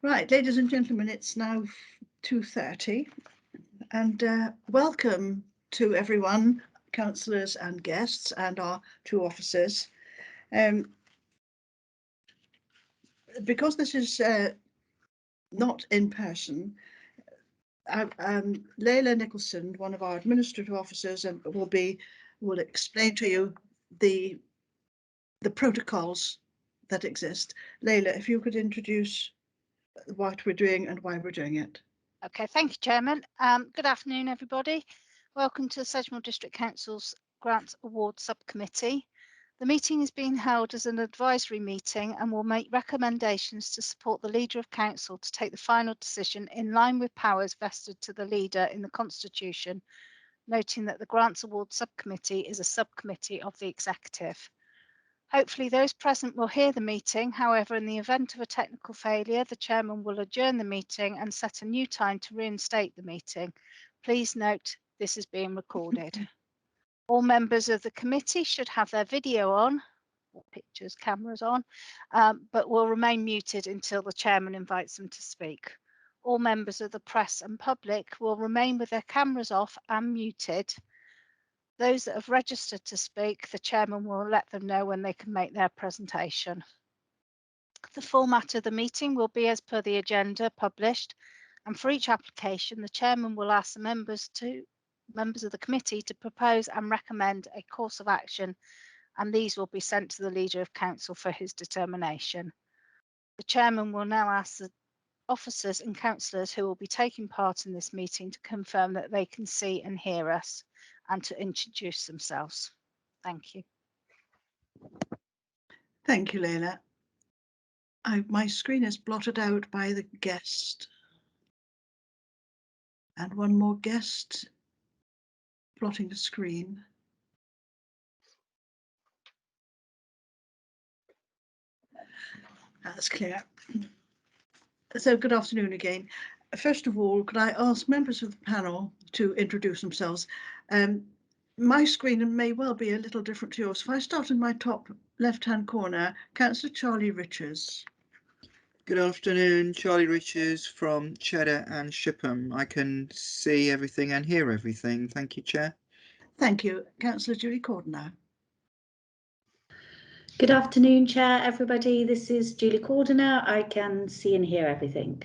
Right, ladies and gentlemen, it's now 2:30 and welcome to everyone, councillors and guests and our two officers. Because this is not in person, Layla Nicholson, one of our administrative officers, will explain to you the protocols that exist. Layla, if you could introduce what we're doing and why we're doing it. Okay, thank you, Chairman. Good afternoon, everybody. Welcome to the Sedgemoor District Council's Grants Award Subcommittee. The meeting is being held as an advisory meeting and will make recommendations to support the Leader of Council to take the final decision in line with powers vested to the Leader in the Constitution, noting that the Grants Award Subcommittee is a subcommittee of the Executive. Hopefully those present will hear the meeting. However, in the event of a technical failure, the Chairman will adjourn the meeting and set a new time to reinstate the meeting. Please note this is being recorded. All members of the committee should have their video on, or pictures, cameras on, but will remain muted until the Chairman invites them to speak. All members of the press and public will remain with their cameras off and muted. Those that have registered to speak, the Chairman will let them know when they can make their presentation. The format of the meeting will be as per the agenda published, and for each application, the Chairman will ask the members of the committee to propose and recommend a course of action, and these will be sent to the Leader of Council for his determination. The Chairman will now ask the officers and councillors who will be taking part in this meeting to confirm that they can see and hear us and to introduce themselves. Thank you. Thank you, Layla. My screen is blotted out by the guest. And one more guest blotting the screen. That's clear. So good afternoon again. First of all, could I ask members of the panel to introduce themselves? My screen may well be a little different to yours. If I start in my top left-hand corner, Councillor Charlie Richards. Good afternoon, Charlie Richards from Cheddar and Shipham. I can see everything and hear everything. Thank you, Chair. Thank you. Councillor Julie Cordner. Good afternoon, Chair, everybody. This is Julie Cordner. I can see and hear everything.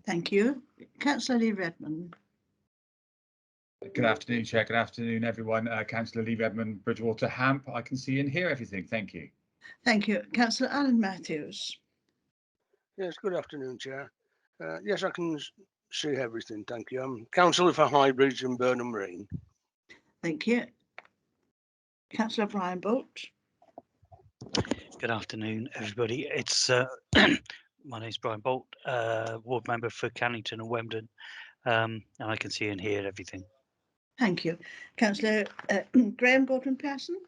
Thank you. Councillor Lee Redmond. Good afternoon, Chair. Good afternoon, everyone. Councillor Lee Redmond, Bridgewater Hamp. I can see and hear everything. Thank you. Thank you. Councillor Alan Matthews. Yes, good afternoon, Chair. Yes, I can see everything. Thank you. I'm Councillor for Highbridge and Burnham Marine. Thank you. Councillor Brian Bolt. Good afternoon, everybody. It's my name's Brian Bolt, ward member for Cannington and Wemden, and I can see and hear everything. Thank you. Councillor Graham Godwin-Pearson.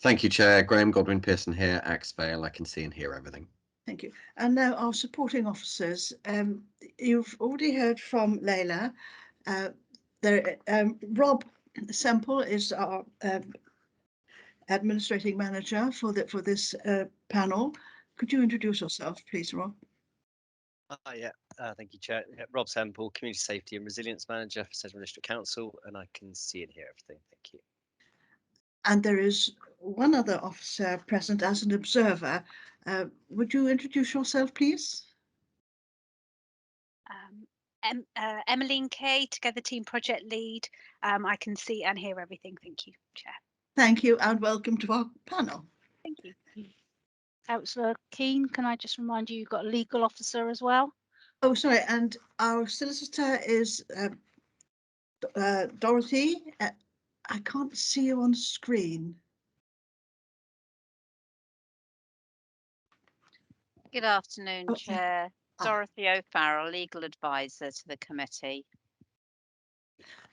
Thank you, Chair. Graham Godwin-Pearson here, Axvale. I can see and hear everything. Thank you. And now our supporting officers. You've already heard from Layla. Rob Semple is our administrating manager for this panel. Could you introduce yourself, please, Rob? Thank you, Chair. Rob Semple, Community Safety and Resilience Manager for Sedgemoor District Council, and I can see and hear everything. Thank you. And there is one other officer present as an observer. Would you introduce yourself, please? Emmeline Kay, Together Team Project Lead. I can see and hear everything. Thank you, Chair. Thank you and welcome to our panel. Thank you. Councillor Keane, can I just remind you, you've got a legal officer as well? Oh, sorry, and our solicitor is Dorothy. I can't see you on screen. Good afternoon, Chair. Dorothy O'Farrell, Legal Advisor to the committee.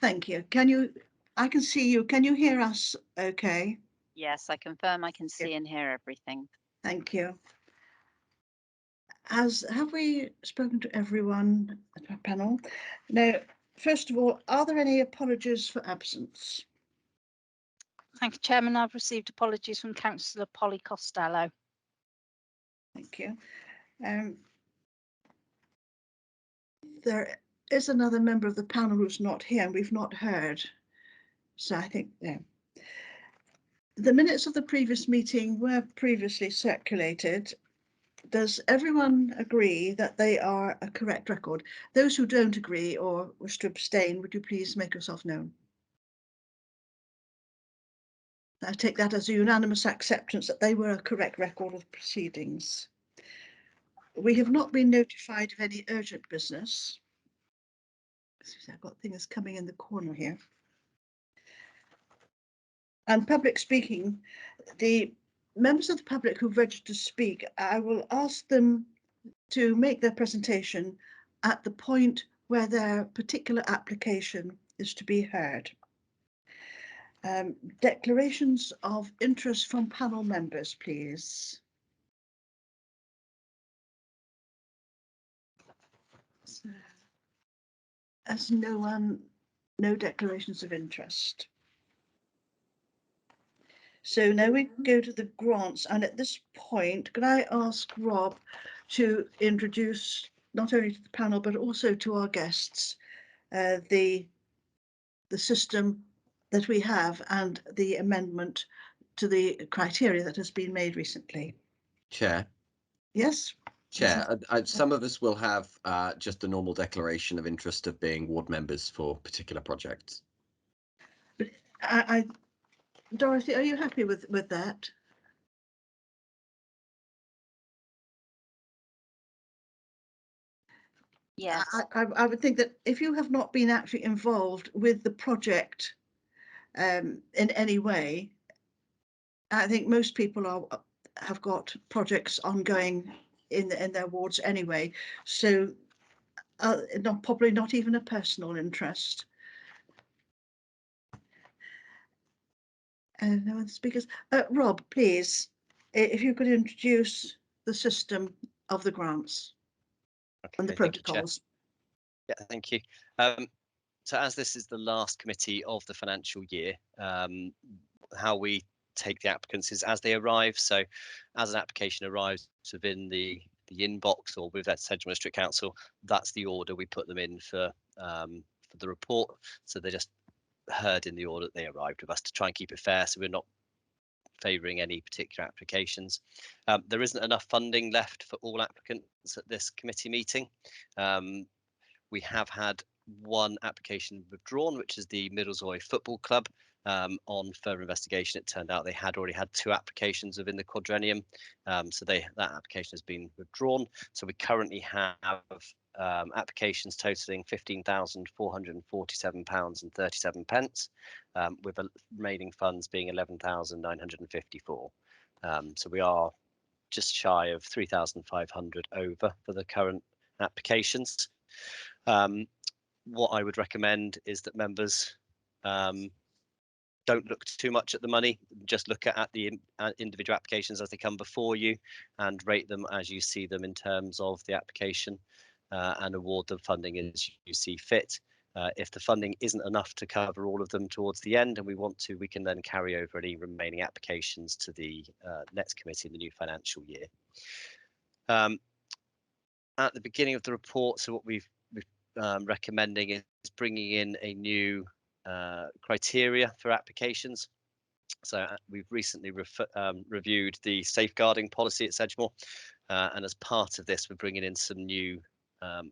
Thank you. I can see you. Can you hear us okay? Yes, I confirm I can see and hear everything. Thank you. Have we spoken to everyone at our panel? Now, first of all, are there any apologies for absence? Thank you, Chairman. I've received apologies from Councillor Polly Costello. Thank you. there is another member of the panel who's not here and we've not heard. So I think, yeah. The minutes of the previous meeting were previously circulated. Does everyone agree that they are a correct record? Those who don't agree or wish to abstain, would you please make yourself known? I take that as a unanimous acceptance that they were a correct record of proceedings. We have not been notified of any urgent business. I've got things coming in the corner here. And public speaking, the members of the public who've registered to speak, I will ask them to make their presentation at the point where their particular application is to be heard. Declarations of interest from panel members, please. So, as no declarations of interest. So now we can go to the grants, and at this point, could I ask Rob to introduce not only to the panel but also to our guests the system that we have and the amendment to the criteria that has been made recently. Chair. Yes. Chair, some of us will have just a normal declaration of interest of being ward members for particular projects. But Dorothy, are you happy with that? Yes. I would think that if you have not been actually involved with the project in any way, I think most people have got projects ongoing in their wards anyway, so probably not even a personal interest. No other speakers. Rob, please, if you could introduce the system of the grants and the protocols. Yeah, thank you. So as this is the last committee of the financial year, how we take the applicants is as they arrive. So as an application arrives within the inbox or with that Sedgemoor District Council, that's the order we put them in for the report. So they're just heard in the order that they arrived with us to try and keep it fair, so we're not favouring any particular applications. There isn't enough funding left for all applicants at this committee meeting. We have had one application withdrawn, which is the Middlesoy Football Club. On further investigation, it turned out they had already had 2 applications within the quadrennium, so that application has been withdrawn. So we currently have applications totaling £15,447.37, with remaining funds being 11,954. So we are just shy of 3,500 over for the current applications. What I would recommend is that members don't look too much at the money, just look at the individual applications as they come before you and rate them as you see them in terms of the application, and award the funding as you see fit. If the funding isn't enough to cover all of them towards the end and we want to, we can then carry over any remaining applications to the next committee in the new financial year. At the beginning of the report, so what we've recommending is bringing in a new criteria for applications. So we've recently reviewed the safeguarding policy at Sedgemoor, and as part of this, we're bringing in some new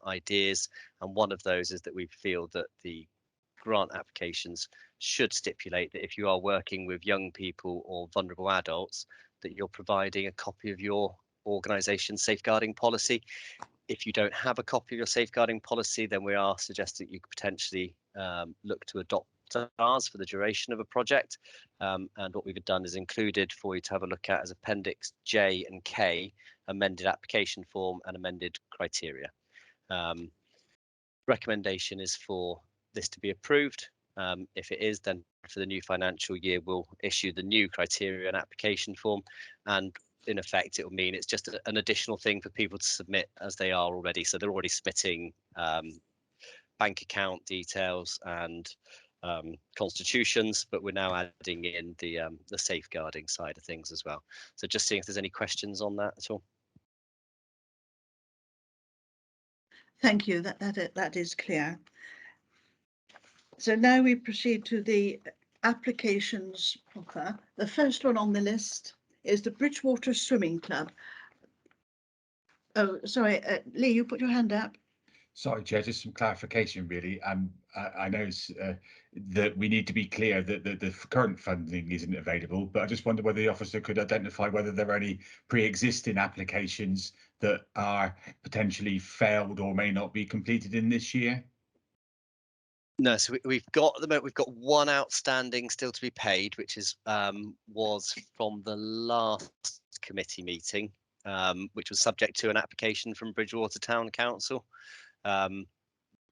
ideas. And one of those is that we feel that the grant applications should stipulate that if you are working with young people or vulnerable adults, that you're providing a copy of your organisation's safeguarding policy. If you don't have a copy of your safeguarding policy, then we are suggesting you could potentially look to adopt ours for the duration of a project. And what we've done is included for you to have a look at as Appendix J and K, amended application form and amended criteria. Recommendation is for this to be approved. If it is, then for the new financial year, we'll issue the new criteria and application form, and in effect, it will mean it's just an additional thing for people to submit as they are already. So they're already submitting bank account details and constitutions, but we're now adding in the safeguarding side of things as well. So just seeing if there's any questions on that at all. Thank you. That is clear. So now we proceed to the applications proper. The first one on the list is the Bridgewater Swimming Club. Oh, sorry, Lee, you put your hand up. Sorry, Chair, just some clarification, really. I know that we need to be clear that the current funding isn't available, but I just wonder whether the officer could identify whether there are any pre-existing applications that are potentially failed or may not be completed in this year. No, so we've got one outstanding still to be paid, which is was from the last committee meeting, which was subject to an application from Bridgewater Town Council.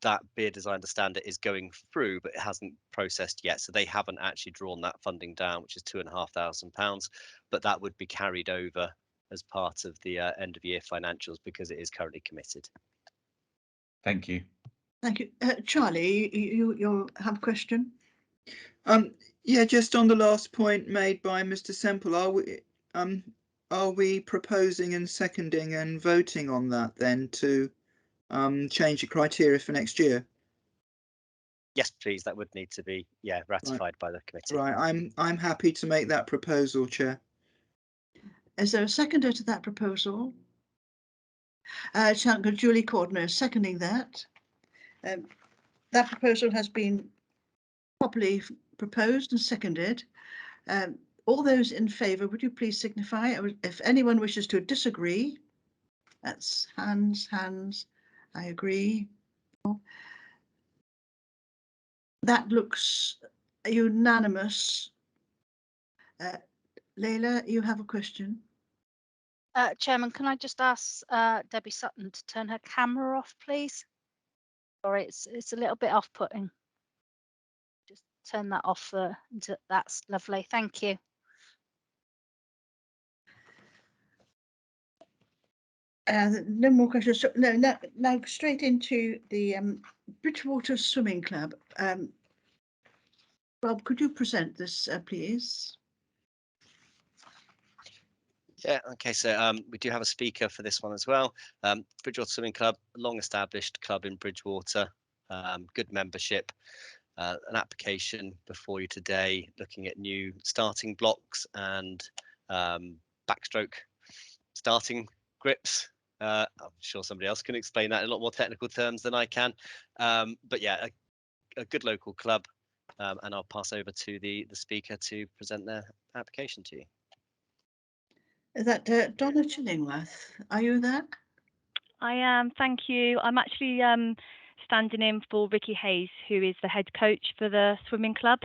That bid, as I understand it, is going through, but it hasn't processed yet. So they haven't actually drawn that funding down, which is £2,500, but that would be carried over as part of the end of year financials because it is currently committed. Thank you. Thank you. Charlie, you have a question? Yeah, just on the last point made by Mr. Semple, are we proposing and seconding and voting on that then to change the criteria for next year? Yes, please. That would need to be ratified by the committee. Right, I'm happy to make that proposal, Chair. Is there a seconder to that proposal? Julie Cordner is seconding that. That proposal has been properly proposed and seconded. All those in favour, would you please signify? If anyone wishes to disagree, that's hands. I agree. That looks unanimous. Leila, you have a question? Chairman, can I just ask Debbie Sutton to turn her camera off, please? Sorry, it's a little bit off-putting. Just turn that off. That's lovely. Thank you. No more questions. So, no, now straight into the Bridgewater Swimming Club. Rob, could you present this, please? Yeah, okay, so we do have a speaker for this one as well. Bridgewater Swimming Club, long established club in Bridgewater, good membership. An application before you today looking at new starting blocks and backstroke starting grips. I'm sure somebody else can explain that in a lot more technical terms than I can. But yeah, a good local club, and I'll pass over to the speaker to present their application to you. Is that Donna Chillingworth? Are you there? I am, thank you. I'm actually standing in for Ricky Hayes, who is the head coach for the swimming club.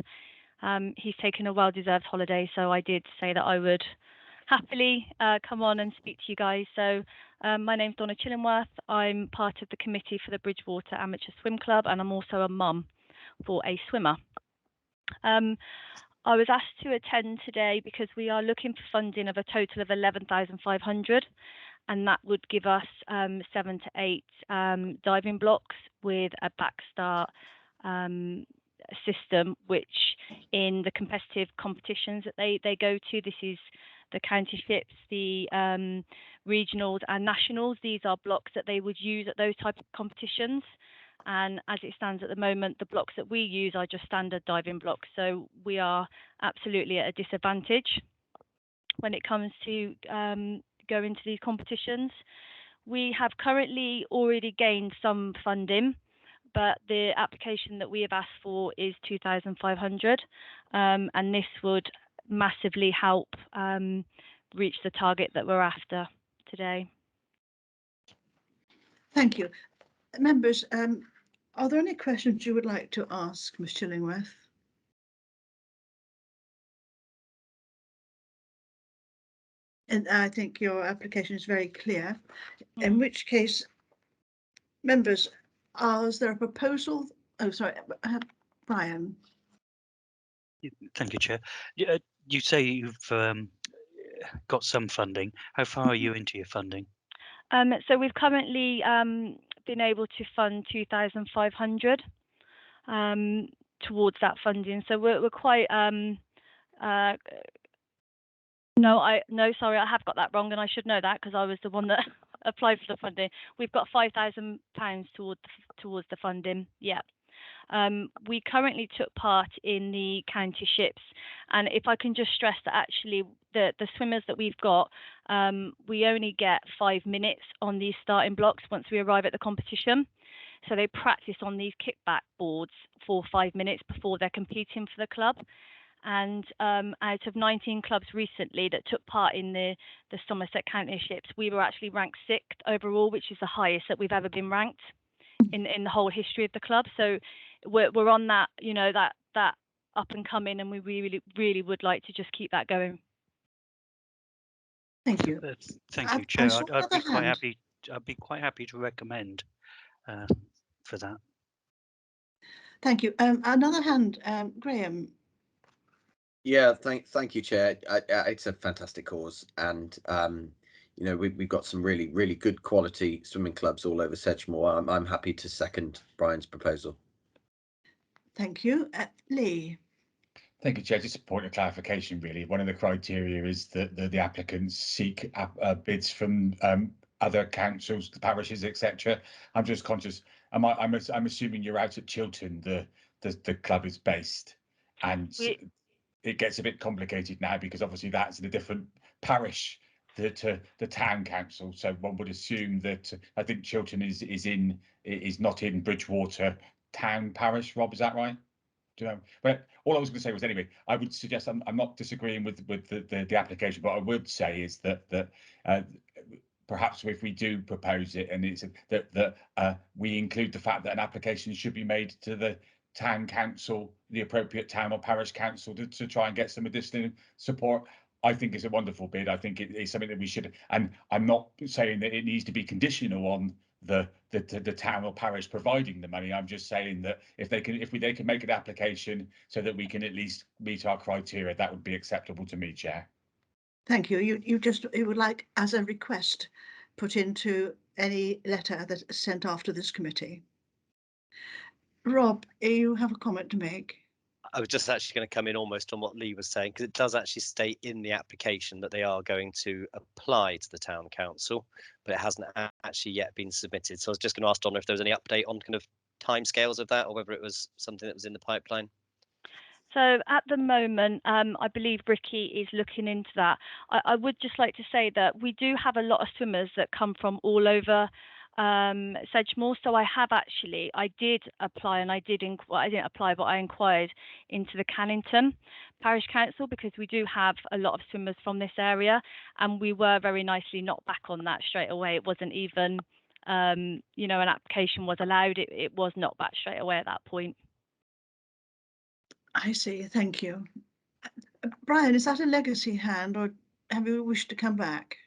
He's taken a well-deserved holiday, so I did say that I would happily come on and speak to you guys. So my name's Donna Chillingworth. I'm part of the committee for the Bridgewater Amateur Swim Club, and I'm also a mum for a swimmer. I was asked to attend today because we are looking for funding of a total of 11,500, and that would give us 7 to 8 diving blocks with a backstart system, which in the competitive competitions that they go to, this is the county-ships, the regionals and nationals, these are blocks that they would use at those type of competitions. And as it stands at the moment, the blocks that we use are just standard diving blocks. So we are absolutely at a disadvantage when it comes to going to these competitions. We have currently already gained some funding, but the application that we have asked for is 2,500, and this would massively help reach the target that we're after today. Thank you. Members, are there any questions you would like to ask Ms. Chillingworth? And I think your application is very clear, in which case, members, is there a proposal? Oh, sorry, Brian. Thank you, Chair. You say you've got some funding. How far are you into your funding? So we've currently been able to fund 2,500 towards that funding. So we're quite no, sorry, I have got that wrong, and I should know that because I was the one that apply for the funding. We've got £5,000 towards the funding. Yeah. We currently took part in the county ships, and if I can just stress that actually the swimmers that we've got, we only get 5 minutes on these starting blocks once we arrive at the competition. So they practice on these kickback boards for 5 minutes before they're competing for the club. And out of 19 clubs recently that took part in the Somerset County ships, we were actually ranked 6th overall, which is the highest that we've ever been ranked in the whole history of the club. So we're on that, you know, that up and coming, and we really would like to just keep that going. Thank you. Thank you, Chair. I'd be quite happy. I'd be quite happy to recommend for that. Thank you. Another hand, Graham. Yeah, thank you, Chair. It's a fantastic cause, and you know, we've got some really good quality swimming clubs all over Sedgemoor. I'm happy to second Brian's proposal. Thank you. Lee. Thank you, Chair. Just a point of clarification, really. One of the criteria is that the applicants seek bids from other councils, the parishes, etc. I'm just conscious. I'm assuming you're out at Chiltern. The club is based, and it gets a bit complicated now because obviously that's in a different parish to the town council. So one would assume that I think Chiltern is not in Bridgewater town parish. Rob, is that right? But all I was going to say was, anyway, I would suggest I'm not disagreeing with the application, but I would say is that perhaps if we do propose it, and it's that we include the fact that an application should be made to the town council, the appropriate town or parish council, to try and get some additional support. I think is a wonderful bid. I think it is something that we should, and I'm not saying that it needs to be conditional on the town or parish providing the money. I'm just saying that if they can make an application so that we can at least meet our criteria, that would be acceptable to me, Chair. Thank you. You would like, as a request, put into any letter that is sent after this committee. Rob, you have a comment to make? I was just actually going to come in almost on what Lee was saying, because it does actually state in the application that they are going to apply to the town council, but it hasn't actually yet been submitted. So I was just going to ask Donna if there was any update on kind of timescales of that, or whether it was something that was in the pipeline. So at the moment, I believe Ricky is looking into that. I would just like to say that we do have a lot of swimmers that come from all over Sedgemoor. So I did apply, and I didn't apply, but I inquired into the Cannington Parish Council, because we do have a lot of swimmers from this area, and we were very nicely knocked back on that straight away. It wasn't even, you know, an application was allowed. It was knocked back straight away at that point. I see. Thank you. Brian, is that a legacy hand, or have you wished to come back?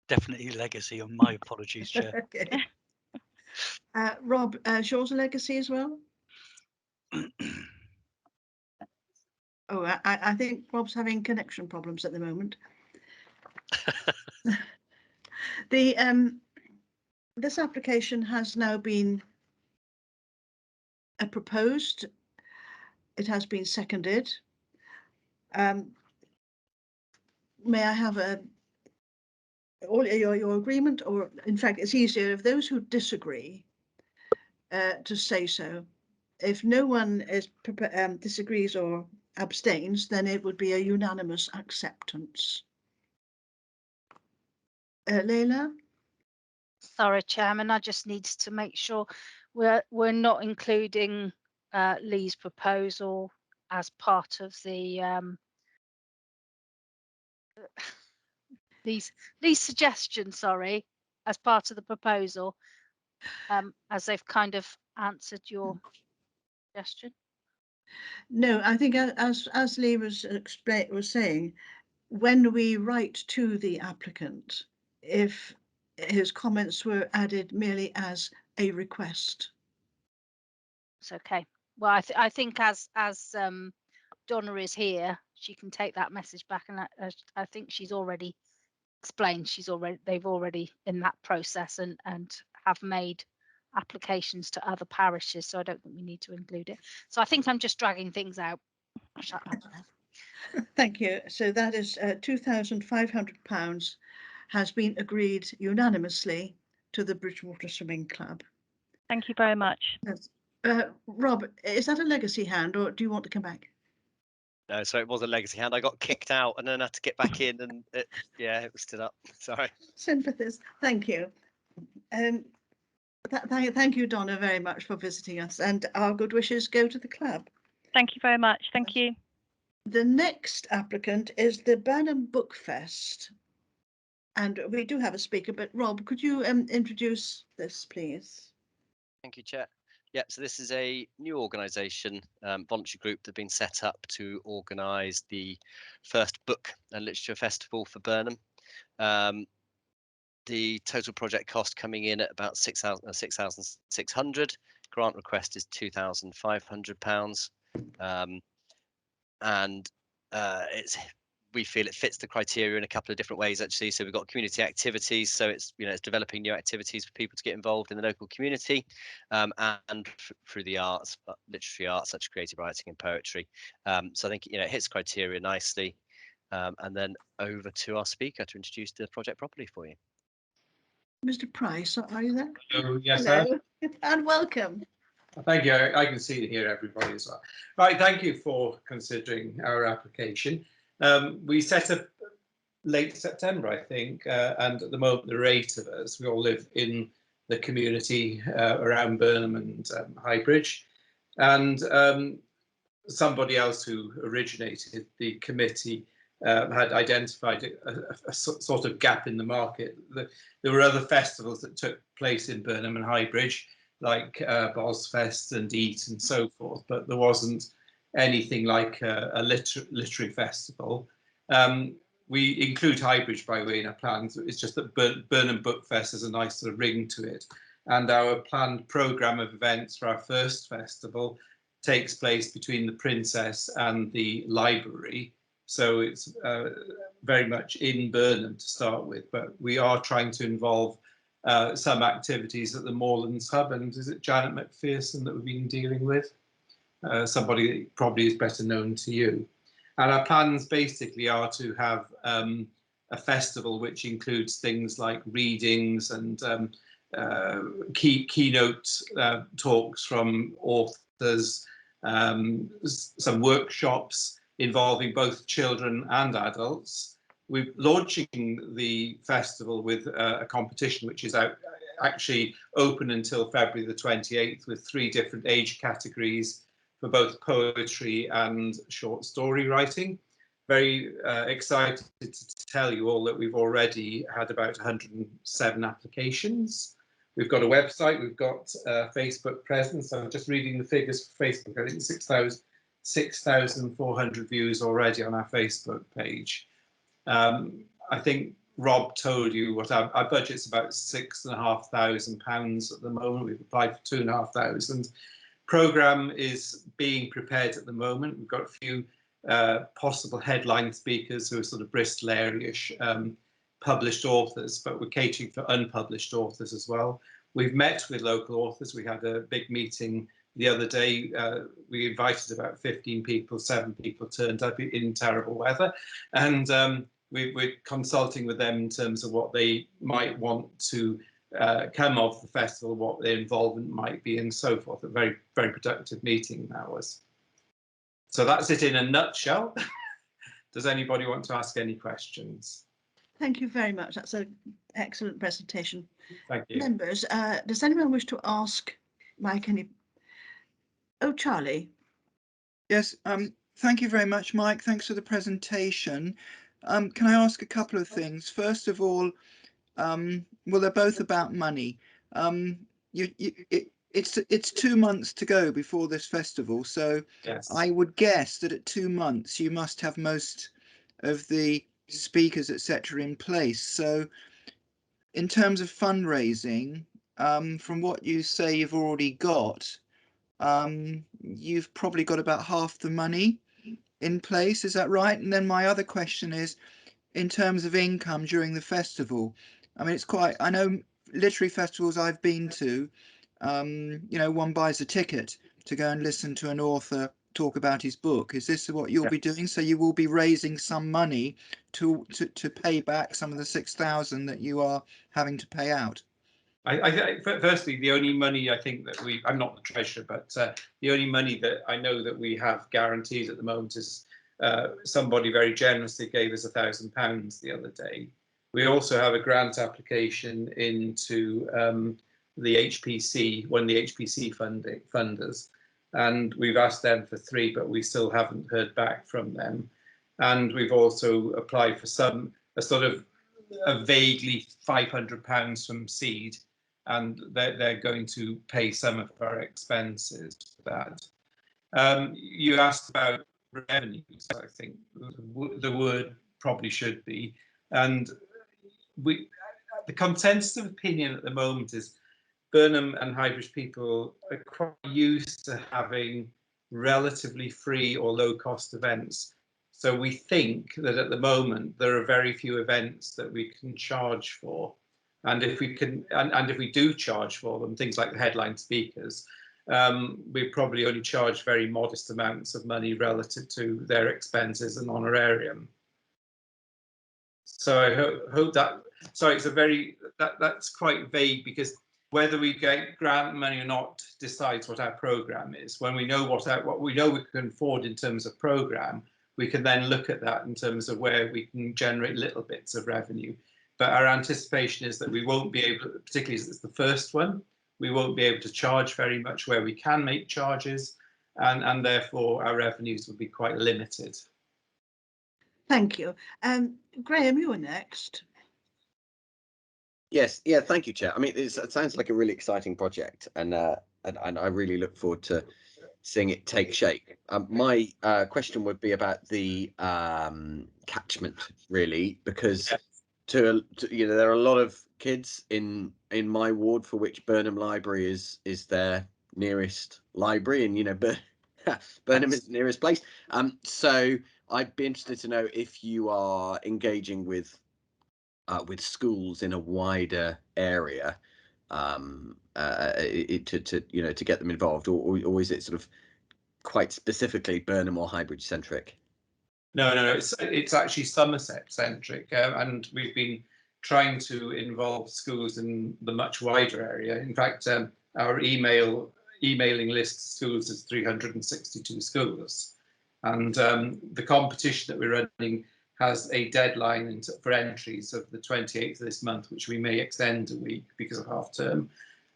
Definitely legacy, and my apologies, Chair. Okay. Rob, is yours a legacy as well? Oh, I think Rob's having connection problems at the moment. This application has now been proposed. It has been seconded. May I have your agreement, or in fact, it's easier if those who disagree to say so. If no one disagrees or abstains, then it would be a unanimous acceptance. Leila? Sorry, Chairman, I just need to make sure we're not including Lee's proposal as part of the Lee's suggestion, sorry, as part of the proposal, as they've kind of answered your suggestion. No, I think as Lee was saying, when we write to the applicant, if his comments were added merely as a request. It's okay. Well, I think as Donna is here, she can take that message back, and I think she's already explained they've already in that process and have made applications to other parishes, so I don't think we need to include it. So I think I'm just dragging things out. Shut up now. Thank you. So that is £2,500 has been agreed unanimously to the Bridgewater Swimming Club. Thank you very much. Yes. Rob, is that a legacy hand, or do you want to come back? No, so it was a legacy hand. I got kicked out and then had to get back in, and it was stood up. Sorry. Sympathies. Thank you. Thank you, Donna, very much for visiting us, and our good wishes go to the club. Thank you very much. Thank you. The next applicant is the Burnham Bookfest, and we do have a speaker, but Rob, could you introduce this, please? Thank you, Chair. Yeah, so this is a new organisation, voluntary group that have been set up to organise the first book and literature festival for Burnham. The total project cost coming in at about £6,600. Grant request is £2,500, and we feel it fits the criteria in a couple of different ways, actually. So we've got community activities, so it's it's developing new activities for people to get involved in the local community, and through the arts, literary arts such as creative writing and poetry. So I think it hits criteria nicely. And then over to our speaker to introduce the project properly for you. Mr. Price, are you there? Hello, yes, Hello, and welcome. Thank you. I can see and hear everybody as well. Right, thank you for considering our application. We set up late September, I think, and at the moment there are 8 of us. We all live in the community around Burnham and Highbridge, and somebody else who originated the committee had identified a sort of gap in the market. There were other festivals that took place in Burnham and Highbridge, like Bosfest and Eat and so forth, but there wasn't anything like a literary festival. We include Highbridge, by the way, in our plans. It's just that Burnham Bookfest has a nice sort of ring to it. And our planned programme of events for our first festival takes place between the Princess and the library. So it's very much in Burnham to start with, but we are trying to involve some activities at the Moorlands Hub. And is it Janet McPherson that we've been dealing with? Somebody that probably is better known to you. And our plans basically are to have a festival which includes things like readings and keynote talks from authors, some workshops involving both children and adults. We're launching the festival with a competition which is actually open until February the 28th, with 3 different age categories for both poetry and short story writing. Very excited to tell you all that we've already had about 107 applications. We've got a website, we've got a Facebook presence. I'm just reading the figures for Facebook. I think 6,400 views already on our Facebook page. I think Rob told you what our budget's about £6,500 at the moment. We've applied for 2,500. Programme is being prepared at the moment. We've got a few possible headline speakers who are sort of Bristol area-ish published authors, but we're catering for unpublished authors as well. We've met with local authors. We had a big meeting the other day. We invited about 15 people, 7 people turned up in terrible weather, and we're consulting with them in terms of what they might want to come of the festival, what their involvement might be, and so forth. A very, very productive meeting that was. So that's it in a nutshell. Does anybody want to ask any questions? Thank you very much. That's an excellent presentation. Thank you. Members, does anyone wish to ask Mike any? Oh, Charlie. Yes, thank you very much, Mike. Thanks for the presentation. Can I ask a couple of things? First of all, well, they're both about money. It's 2 months to go before this festival, so yes. I would guess that at 2 months you must have most of the speakers, etc., in place. So in terms of fundraising, from what you say you've already got, you've probably got about half the money in place, is that right? And then my other question is, in terms of income during the festival, I mean, it's quite, I know literary festivals I've been to, you know, one buys a ticket to go and listen to an author talk about his book. Is this what you'll be doing? So you will be raising some money to pay back some of the 6,000 that you are having to pay out? Firstly, the only money I think that I'm not the treasurer, but the only money that I know that we have guaranteed at the moment is somebody very generously gave us £1,000 the other day. We also have a grant application into the HPC, one of the HPC funders, and we've asked them for 3, but we still haven't heard back from them. And we've also applied for a vaguely £500 from Seed, and they're going to pay some of our expenses for that. You asked about revenues. I think the word probably should be, and the consensus of opinion at the moment is Burnham and Highbridge people are quite used to having relatively free or low cost events. So we think that at the moment there are very few events that we can charge for. And if we can, and if we do charge for them, things like the headline speakers, we probably only charge very modest amounts of money relative to their expenses and honorarium. So I hope that, sorry, it's a very, that's quite vague, because whether we get grant money or not decides what our program is. When we know what we know we can afford in terms of program, we can then look at that in terms of where we can generate little bits of revenue. But our anticipation is that we won't be able, particularly as it's the first one, we won't be able to charge very much where we can make charges, and therefore our revenues will be quite limited. Thank you. Graham, you were next. Yes, yeah, thank you, Chair. I mean, it sounds like a really exciting project, and I really look forward to seeing it take shape. My question would be about the catchment, really, because to there are a lot of kids in my ward for which Burnham Library is their nearest library, and Burnham is the nearest place. So I'd be interested to know if you are engaging with schools in a wider area to get them involved, or is it sort of quite specifically Burnham or Highbridge centric? No, it's actually Somerset centric, and we've been trying to involve schools in the much wider area. In fact, our emailing list of schools is 362 schools, and the competition that we're running has a deadline for entries of the 28th of this month, which we may extend a week because of half term.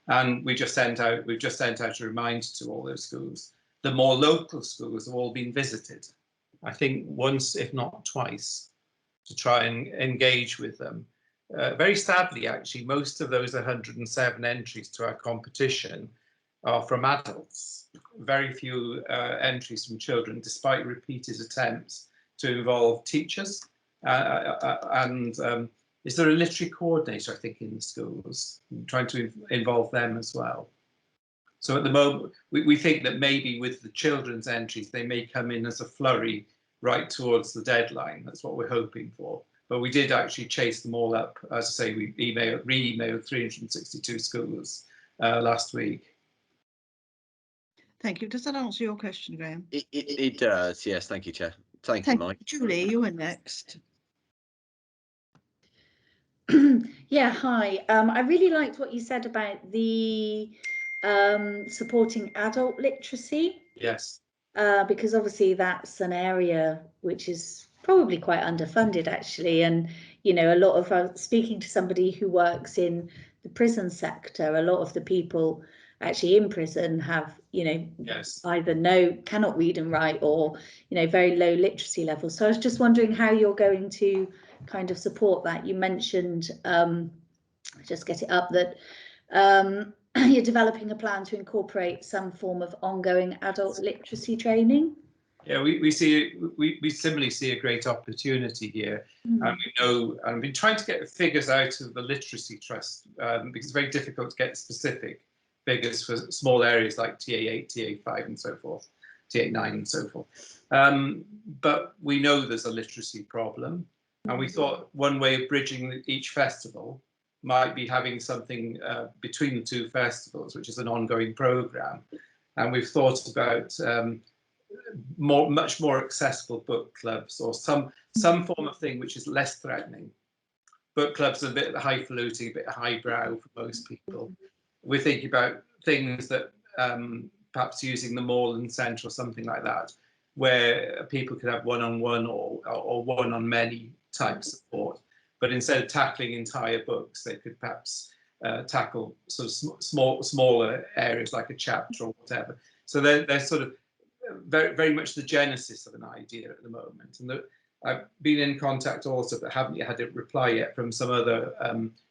And we've just sent out a reminder to all those schools. The more local schools have all been visited, I think once, if not twice, to try and engage with them. Very sadly, actually, most of those 107 entries to our competition are from adults. Very few entries from children, despite repeated attempts to involve teachers. Is there a literary coordinator, I think, in the schools? I'm trying to involve them as well. So at the moment, we think that maybe with the children's entries, they may come in as a flurry right towards the deadline. That's what we're hoping for. But we did actually chase them all up. As I say, we re-emailed 362 schools last week. Thank you. Does that answer your question, Graham? It does, yes. Thank you, Chair. Thank you, Mike. Julie, you were next. Yeah, hi. I really liked what you said about the supporting adult literacy. Yes. Because obviously that's an area which is probably quite underfunded, actually. And, a lot of speaking to somebody who works in the prison sector, a lot of the people actually in prison have, yes, either cannot read and write, or, very low literacy levels. So I was just wondering how you're going to kind of support that. You mentioned, just get it up, that you're developing a plan to incorporate some form of ongoing adult literacy training. Yeah, we similarly see a great opportunity here, and we know, and we've been trying to get figures out of the Literacy Trust, because it's very difficult to get specific figures for small areas like TA8, TA5 and so forth, TA9 and so forth. But we know there's a literacy problem, and we thought one way of bridging each festival might be having something between the two festivals, which is an ongoing program. And we've thought about much more accessible book clubs, or some form of thing which is less threatening. Book clubs are a bit highfalutin, a bit highbrow for most people. We're thinking about things that perhaps using the Mall and Centre or something like that, where people could have one-on-one or one-on-many type support. But instead of tackling entire books, they could perhaps tackle sort of smaller areas like a chapter or whatever. So they're sort of very much the genesis of an idea at the moment. And I've been in contact also, but haven't yet had a reply yet, from some other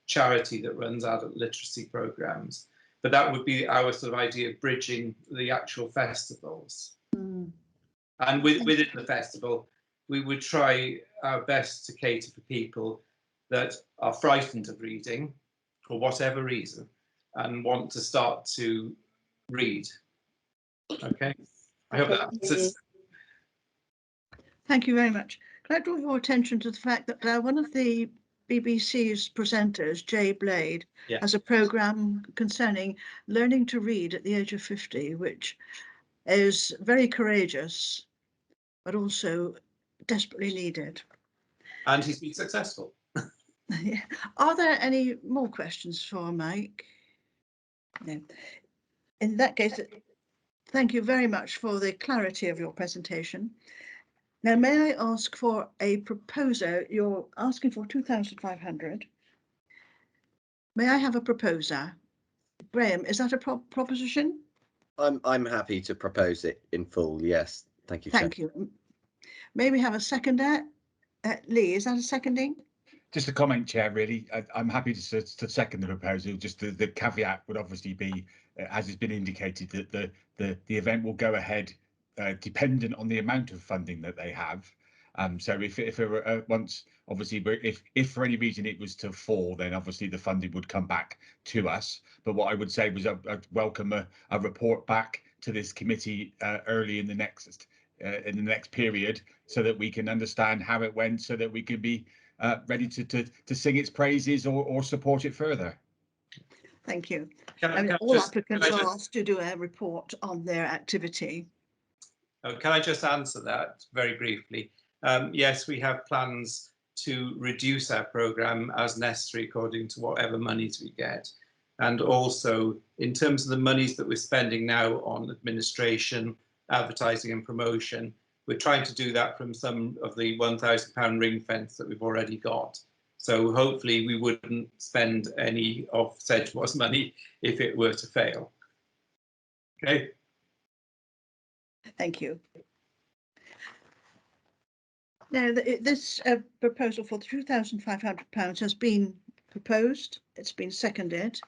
charity that runs adult literacy programs. But that would be our sort of idea of bridging the actual festivals. And within the festival, we would try our best to cater for people that are frightened of reading for whatever reason and want to start to read. Okay, I hope that answers. Thank you very much. Can I draw your attention to the fact that one of the BBC's presenters, Jay Blade, has a programme concerning learning to read at the age of 50, which is very courageous, but also desperately needed. And he's been successful. Yeah. Are there any more questions for Mike? No. In that case, thank you very much for the clarity of your presentation. Now, may I ask for a proposer? You're asking for 2,500. May I have a proposer? Graham, is that a proposition? I'm happy to propose it in full. Yes, thank you. Thank you. May we have a seconder? Lee, is that a seconding? Just a comment, Chair, really. I'm happy to second the proposal. Just the caveat would obviously be, as has been indicated, that the event will go ahead dependent on the amount of funding that they have. So if it were once, obviously, if for any reason it was to fall, then obviously the funding would come back to us. But what I would say was I'd welcome a report back to this committee early in the next period, so that we can understand how it went, so that we can be ready to sing its praises or support it further. Thank you. Can all applicants are asked to do a report on their activity. Can I just answer that very briefly? Yes, we have plans to reduce our programme as necessary according to whatever monies we get. And also, in terms of the monies that we're spending now on administration, advertising and promotion, we're trying to do that from some of the £1,000 ring fence that we've already got. So hopefully we wouldn't spend any of Sedgemoor's money if it were to fail. Okay. Thank you. Now, this proposal for the £2,500 has been proposed. It's been seconded.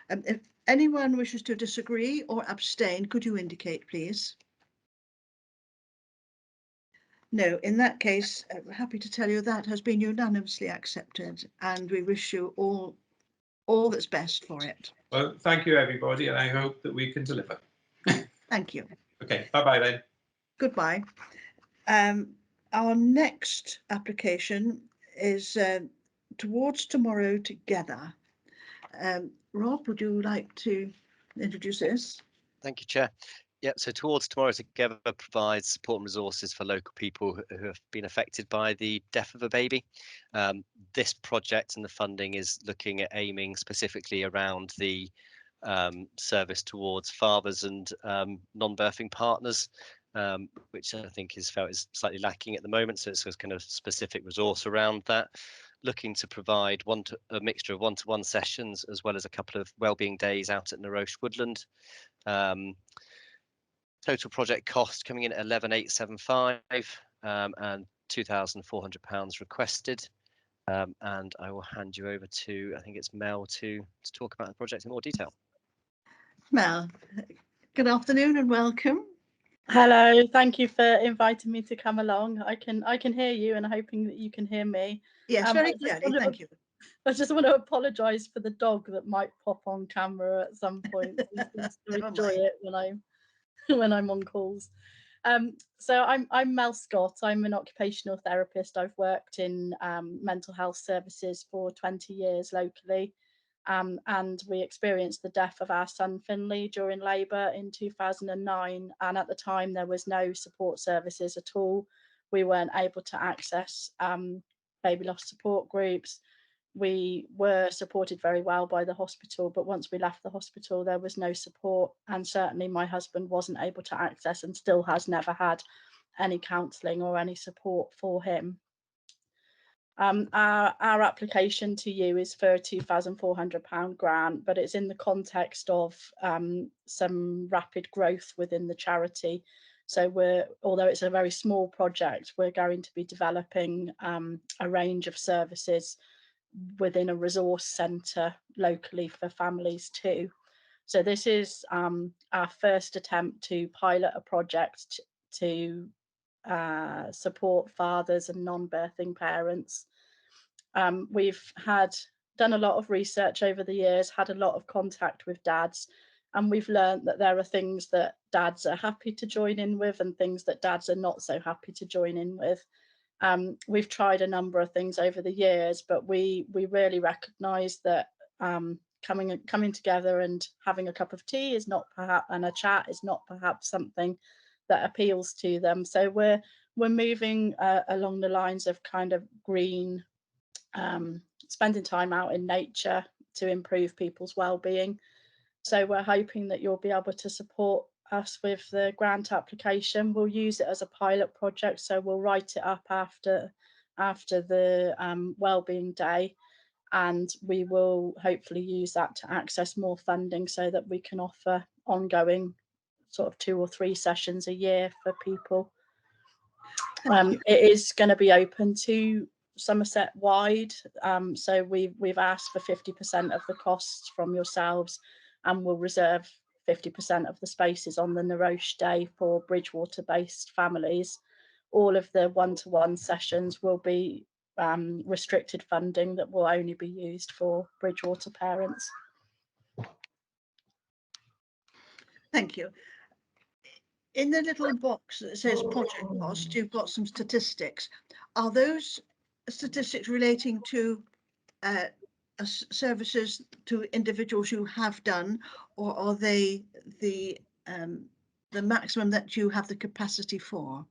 If anyone wishes to disagree or abstain, could you indicate, please? No, in that case, I'm happy to tell you that has been unanimously accepted, and we wish you all that's best for it. Well, thank you, everybody, and I hope that we can deliver. Thank you. Okay, bye-bye then. Goodbye. Our next application is Towards Tomorrow Together. Rob, would you like to introduce this? Thank you, Chair. Yeah, so Towards Tomorrow Together provides support and resources for local people who have been affected by the death of a baby. This project and the funding is looking at aiming specifically around the service towards fathers and non-birthing partners, which I think is felt is slightly lacking at the moment. So it's a kind of specific resource around that, looking to provide a mixture of one-to-one sessions as well as a couple of wellbeing days out at Naroche Woodland. Total project cost coming in at 11,875 and £2,400 requested. And I will hand you over to, I think it's Mel, to talk about the project in more detail. Mel, good afternoon and welcome. Hello, thank you for inviting me to come along. I can hear you, and I'm hoping that you can hear me. Yes, very clearly, thank you. I just want to apologise for the dog that might pop on camera at some point. I enjoy it when I'm on calls. So I'm Mel Scott. I'm an occupational therapist. I've worked in mental health services for 20 years locally. and we experienced the death of our son Finley during labour in 2009, and at the time there was no support services at all. We weren't able to access baby loss support groups. We were supported very well by the hospital, but once we left the hospital there was no support, and certainly my husband wasn't able to access and still has never had any counselling or any support for him. Our application to you is for a £2,400 grant, but it's in the context of some rapid growth within the charity. So although it's a very small project, we're going to be developing a range of services within a resource centre locally for families too. So this is our first attempt to pilot a project to support fathers and non-birthing parents. We've done a lot of research over the years, had a lot of contact with dads, and we've learned that there are things that dads are happy to join in with and things that dads are not so happy to join in with. We've tried a number of things over the years, but we really recognise that coming together and having a cup of tea is not perhaps, and a chat is not perhaps something that appeals to them. So we're moving along the lines of kind of green, spending time out in nature to improve people's well-being. So we're hoping that you'll be able to support us with the grant application. We'll use it as a pilot project, so we'll write it up after the Wellbeing Day, and we will hopefully use that to access more funding so that we can offer ongoing sort of 2 or 3 sessions a year for people. It is going to be open to Somerset wide, so we've asked for 50% of the costs from yourselves, and we'll reserve 50% of the spaces on the Naroche Day for Bridgewater based families. All of the one-to-one sessions will be restricted funding that will only be used for Bridgewater parents. Thank you. In the little box that says project cost, you've got some statistics. Are those statistics relating to services to individuals who have done, or are they the maximum that you have the capacity for?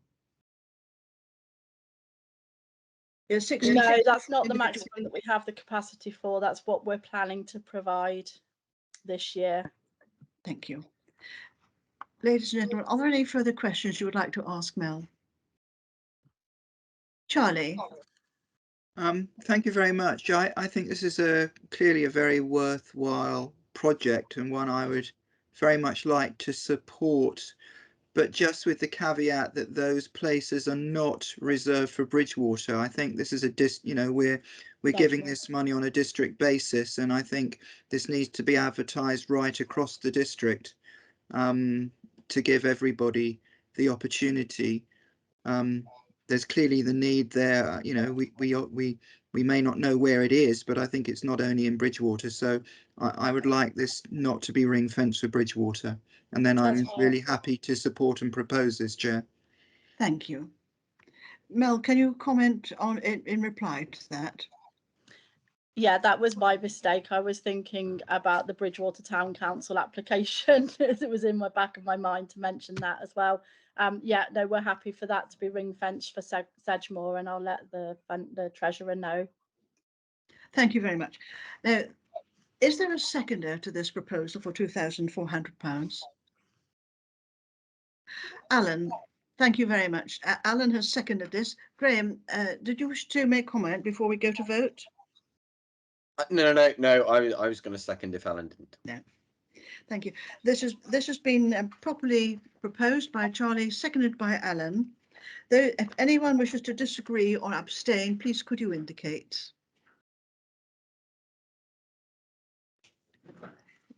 No, that's not the maximum that we have the capacity for. That's what we're planning to provide this year. Thank you. Ladies and gentlemen, are there any further questions you would like to ask Mel? Charlie? Thank you very much. I think this is clearly a very worthwhile project, and one I would very much like to support, but just with the caveat that those places are not reserved for Bridgewater. I think this is we're giving this money on a district basis, and I think this needs to be advertised right across the district to give everybody the opportunity. There's clearly the need there. We may not know where it is, but I think it's not only in Bridgewater. So I would like this not to be ring fenced for Bridgewater. And then I'm really happy to support and propose this, Chair. Thank you. Mel, can you comment on it in reply to that? Yeah, that was my mistake. I was thinking about the Bridgewater Town Council application. It was in my back of my mind to mention that as well. Yeah, no, we're happy for that to be ring fenced for Sedgemoor, and I'll let the treasurer know. Thank you very much. Now, is there a seconder to this proposal for £2,400? Alan, thank you very much. Alan has seconded this. Graham, did you wish to make comment before we go to vote? No. I was going to second if Alan didn't. No. Thank you. This has been properly proposed by Charlie, seconded by Alan. Though, if anyone wishes to disagree or abstain, please could you indicate?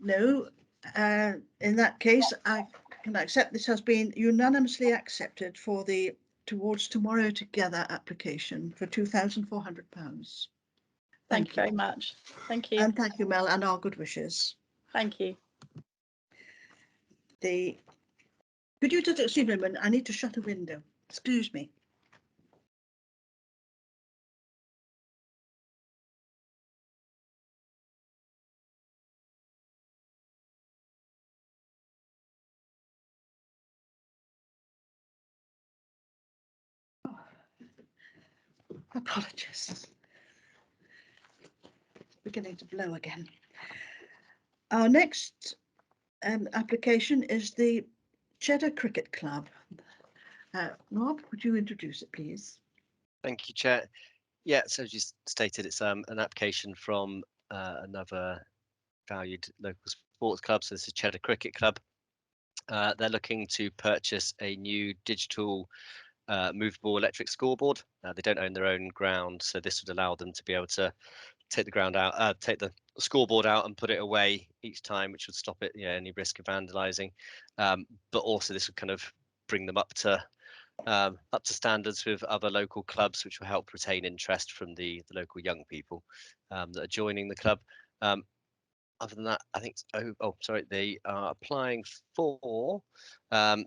No. In that case, I can accept this has been unanimously accepted for the Towards Tomorrow Together application for £2,400. Thank you very much. Thank you. And thank you, Mel, and our good wishes. Thank you. Could you just excuse me a minute? I need to shut a window. Excuse me. Apologies. It's beginning to blow again. Our next application is the Cheddar Cricket Club. Rob, would you introduce it, please? Thank you, Chair. Yeah, so as you stated, it's an application from another valued local sports club. So this is Cheddar Cricket Club. They're looking to purchase a new digital movable electric scoreboard. They don't own their own ground, so this would allow them to be able to take the ground out, take the scoreboard out and put it away each time, which would stop it, any risk of vandalising. But also this would kind of bring them up to standards with other local clubs, which will help retain interest from the local young people that are joining the club. Other than that, I think, they are applying for,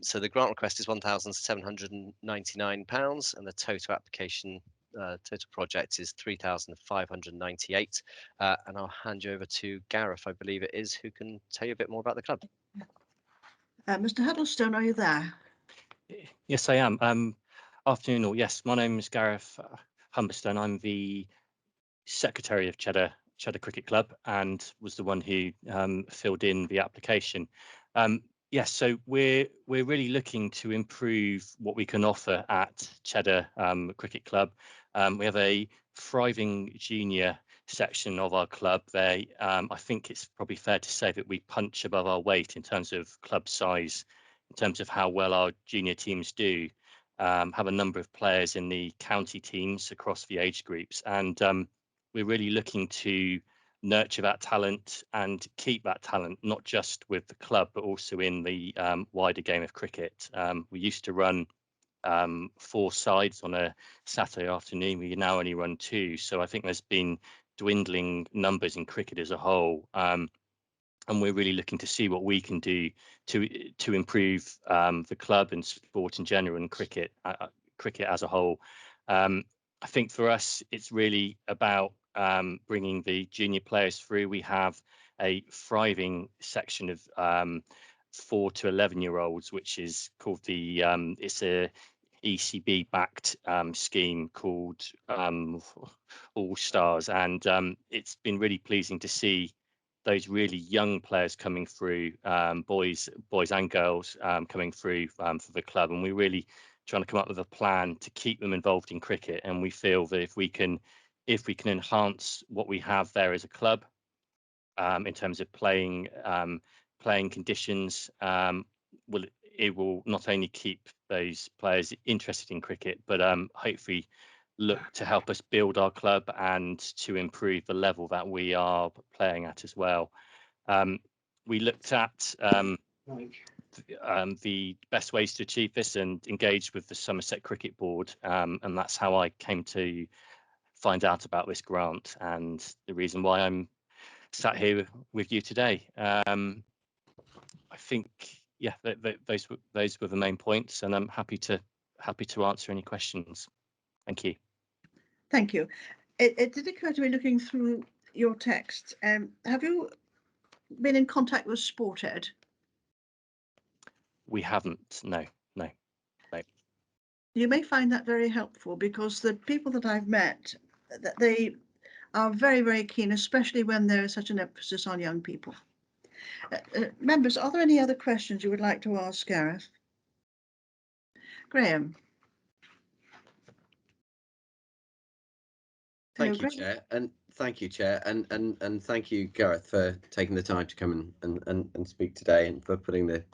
so the grant request is £1,799 and the total application, total project is 3,598. And I'll hand you over to Gareth, I believe it is, who can tell you a bit more about the club. Mr. Huddlestone, are you there? Yes, I am. Afternoon all. Yes, my name is Gareth Humberston. I'm the secretary of Cheddar Cricket Club and was the one who filled in the application. Yes, so we're really looking to improve what we can offer at Cheddar Cricket Club. We have a thriving junior section of our club there. I think it's probably fair to say that we punch above our weight in terms of club size, in terms of how well our junior teams do. Have a number of players in the county teams across the age groups, and we're really looking to nurture that talent and keep that talent, not just with the club, but also in the wider game of cricket. We used to run 4 sides on a Saturday afternoon. We now only run 2. So I think there's been dwindling numbers in cricket as a whole. And we're really looking to see what we can do to improve the club and sport in general and cricket as a whole. I think for us, it's really about bringing the junior players through. We have a thriving section of 4 to 11-year-olds, which is called the it's a ECB backed scheme called All Stars, and it's been really pleasing to see those really young players coming through, boys and girls coming through for the club, and we're really trying to come up with a plan to keep them involved in cricket. And we feel that if we can enhance what we have there as a club in terms of playing conditions, it will not only keep those players interested in cricket, but hopefully look to help us build our club and to improve the level that we are playing at as well. We looked at the best ways to achieve this and engaged with the Somerset Cricket Board, and that's how I came to find out about this grant and the reason why I'm sat here with you today. I think, those were the main points, and I'm happy to answer any questions. Thank you. Thank you. It did occur to me looking through your text. Have you been in contact with Sported? We haven't. No. You may find that very helpful, because the people that I've met, that they are very, very keen, especially when there is such an emphasis on young people. Members, are there any other questions you would like to ask Gareth? Graham. Thank you, Chair, and thank you, Gareth, for taking the time to come and speak today and for putting the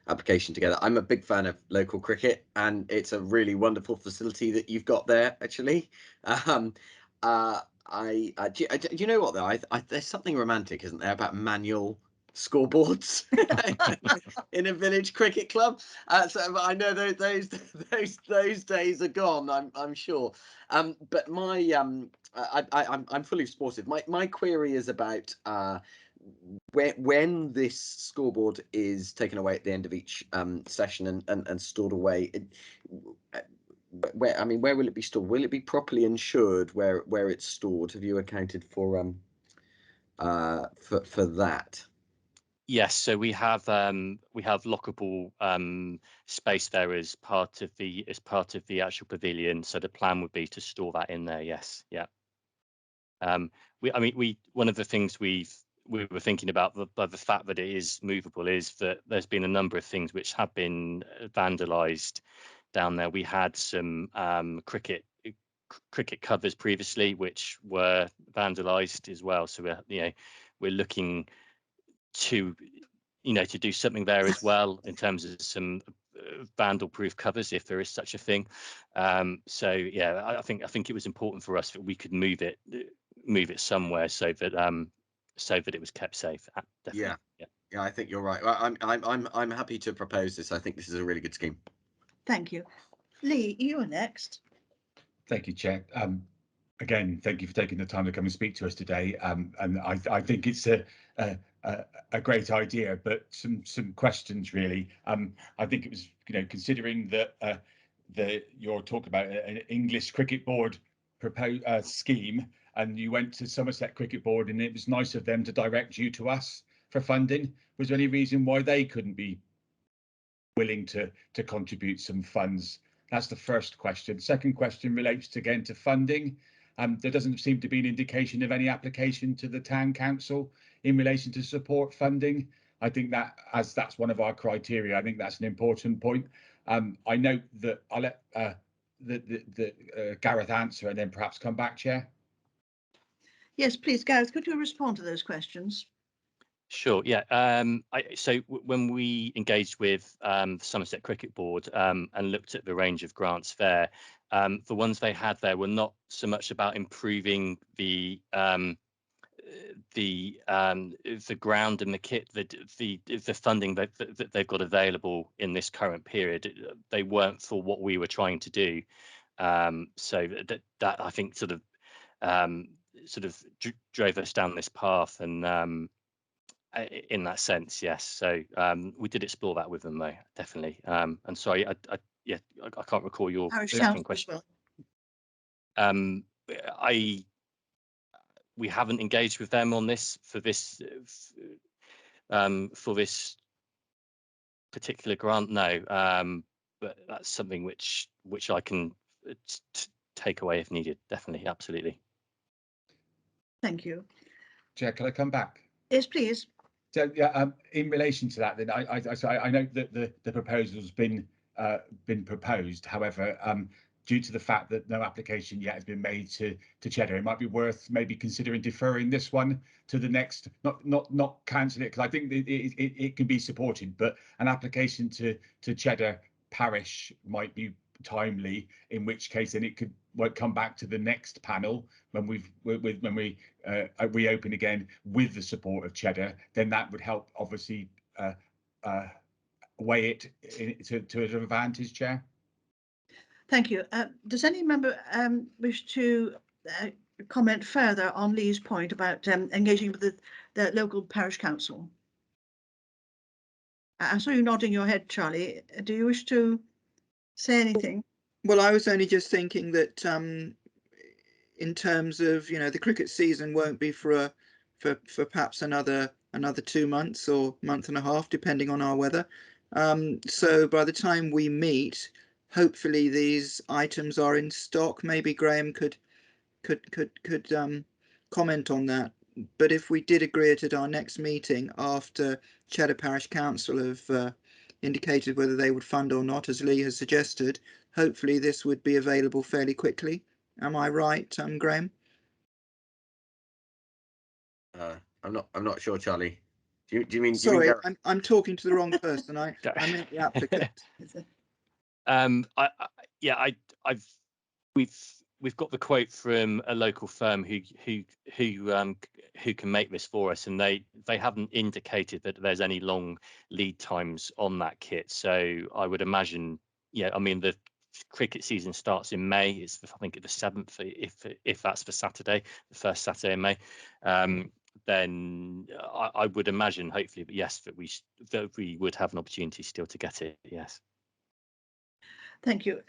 application together. I'm a big fan of local cricket, and it's a really wonderful facility that you've got there, actually. Do you know what though? There's something romantic, isn't there, about manual scoreboards in a village cricket club? So I know those days are gone, I'm sure. But I'm fully supportive. My query is about when this scoreboard is taken away at the end of each session and stored away. Where will it be stored? Will it be properly insured where it's stored? Have you accounted for that? Yes, so we have lockable space there as part of the actual pavilion. So the plan would be to store that in there. Yes, yeah. One of the things we were thinking about by the fact that it is movable is that there's been a number of things which have been vandalised down there. We had some cricket covers previously which were vandalised as well. So we're looking to to do something there as well in terms of some vandal proof covers if there is such a thing. So yeah, I think it was important for us that we could move it somewhere so that it was kept safe. Definitely. Yeah, I think you're right. I'm happy to propose this. I think this is a really good scheme. Thank you. Lee, you are next. Thank you, Chair. Again, thank you for taking the time to come and speak to us today. And I think it's a great idea, but some questions really. I think it was, considering that you're talking about an English Cricket Board scheme, and you went to Somerset Cricket Board, and it was nice of them to direct you to us for funding. Was there any reason why they couldn't be willing to contribute some funds? That's the first question. Second question relates again to funding. There doesn't seem to be an indication of any application to the town council in relation to support funding. I think that as that's one of our criteria, I think that's an important point. I note that I'll let Gareth answer and then perhaps come back, Chair. Yes, please, Gareth, could you respond to those questions? Sure, yeah. So when we engaged with the Somerset Cricket Board and looked at the range of grants there, the ones they had there were not so much about improving the ground and the kit, the funding that they've got available in this current period. They weren't for what we were trying to do. So that I think sort of drove us down this path, and in that sense, yes. So we did explore that with them, though, definitely. And sorry, I can't recall your second question. We haven't engaged with them on this for this particular grant, no. But that's something which I can take away if needed. Definitely, absolutely. Thank you. Chair, can I come back? Yes, please. So yeah, in relation to that, then I know that the proposal's been proposed. However, due to the fact that no application yet has been made to Cheddar, it might be worth maybe considering deferring this one to the next. Not cancel it, because I think it can be supported, but an application to Cheddar Parish might be timely, in which case then it won't come back to the next panel when we reopen again with the support of Cheddar. Then that would help obviously weigh it to an advantage, Chair. Thank you. Does any member wish to comment further on Lee's point about engaging with the local parish council? I saw you nodding your head, Charlie. Do you wish to say anything? Well, I was only just thinking that in terms of, the cricket season won't be for perhaps another 2 months or month and a half, depending on our weather. So by the time we meet, hopefully these items are in stock. Maybe Graham could comment on that. But if we did agree it at our next meeting after Cheddar Parish Council have indicated whether they would fund or not, as Lee has suggested, hopefully this would be available fairly quickly. Am I right, Graham? I'm not sure, Charlie. Do you mean? Sorry, I'm talking to the wrong person. I meant the applicant. We've got the quote from a local firm who can make this for us, and they haven't indicated that there's any long lead times on that kit. So I would imagine, the cricket season starts in May. It's I think the 7th, if that's the Saturday, the first Saturday in May. Then I would imagine, hopefully, but yes, that we would have an opportunity still to get it. Yes. Thank you.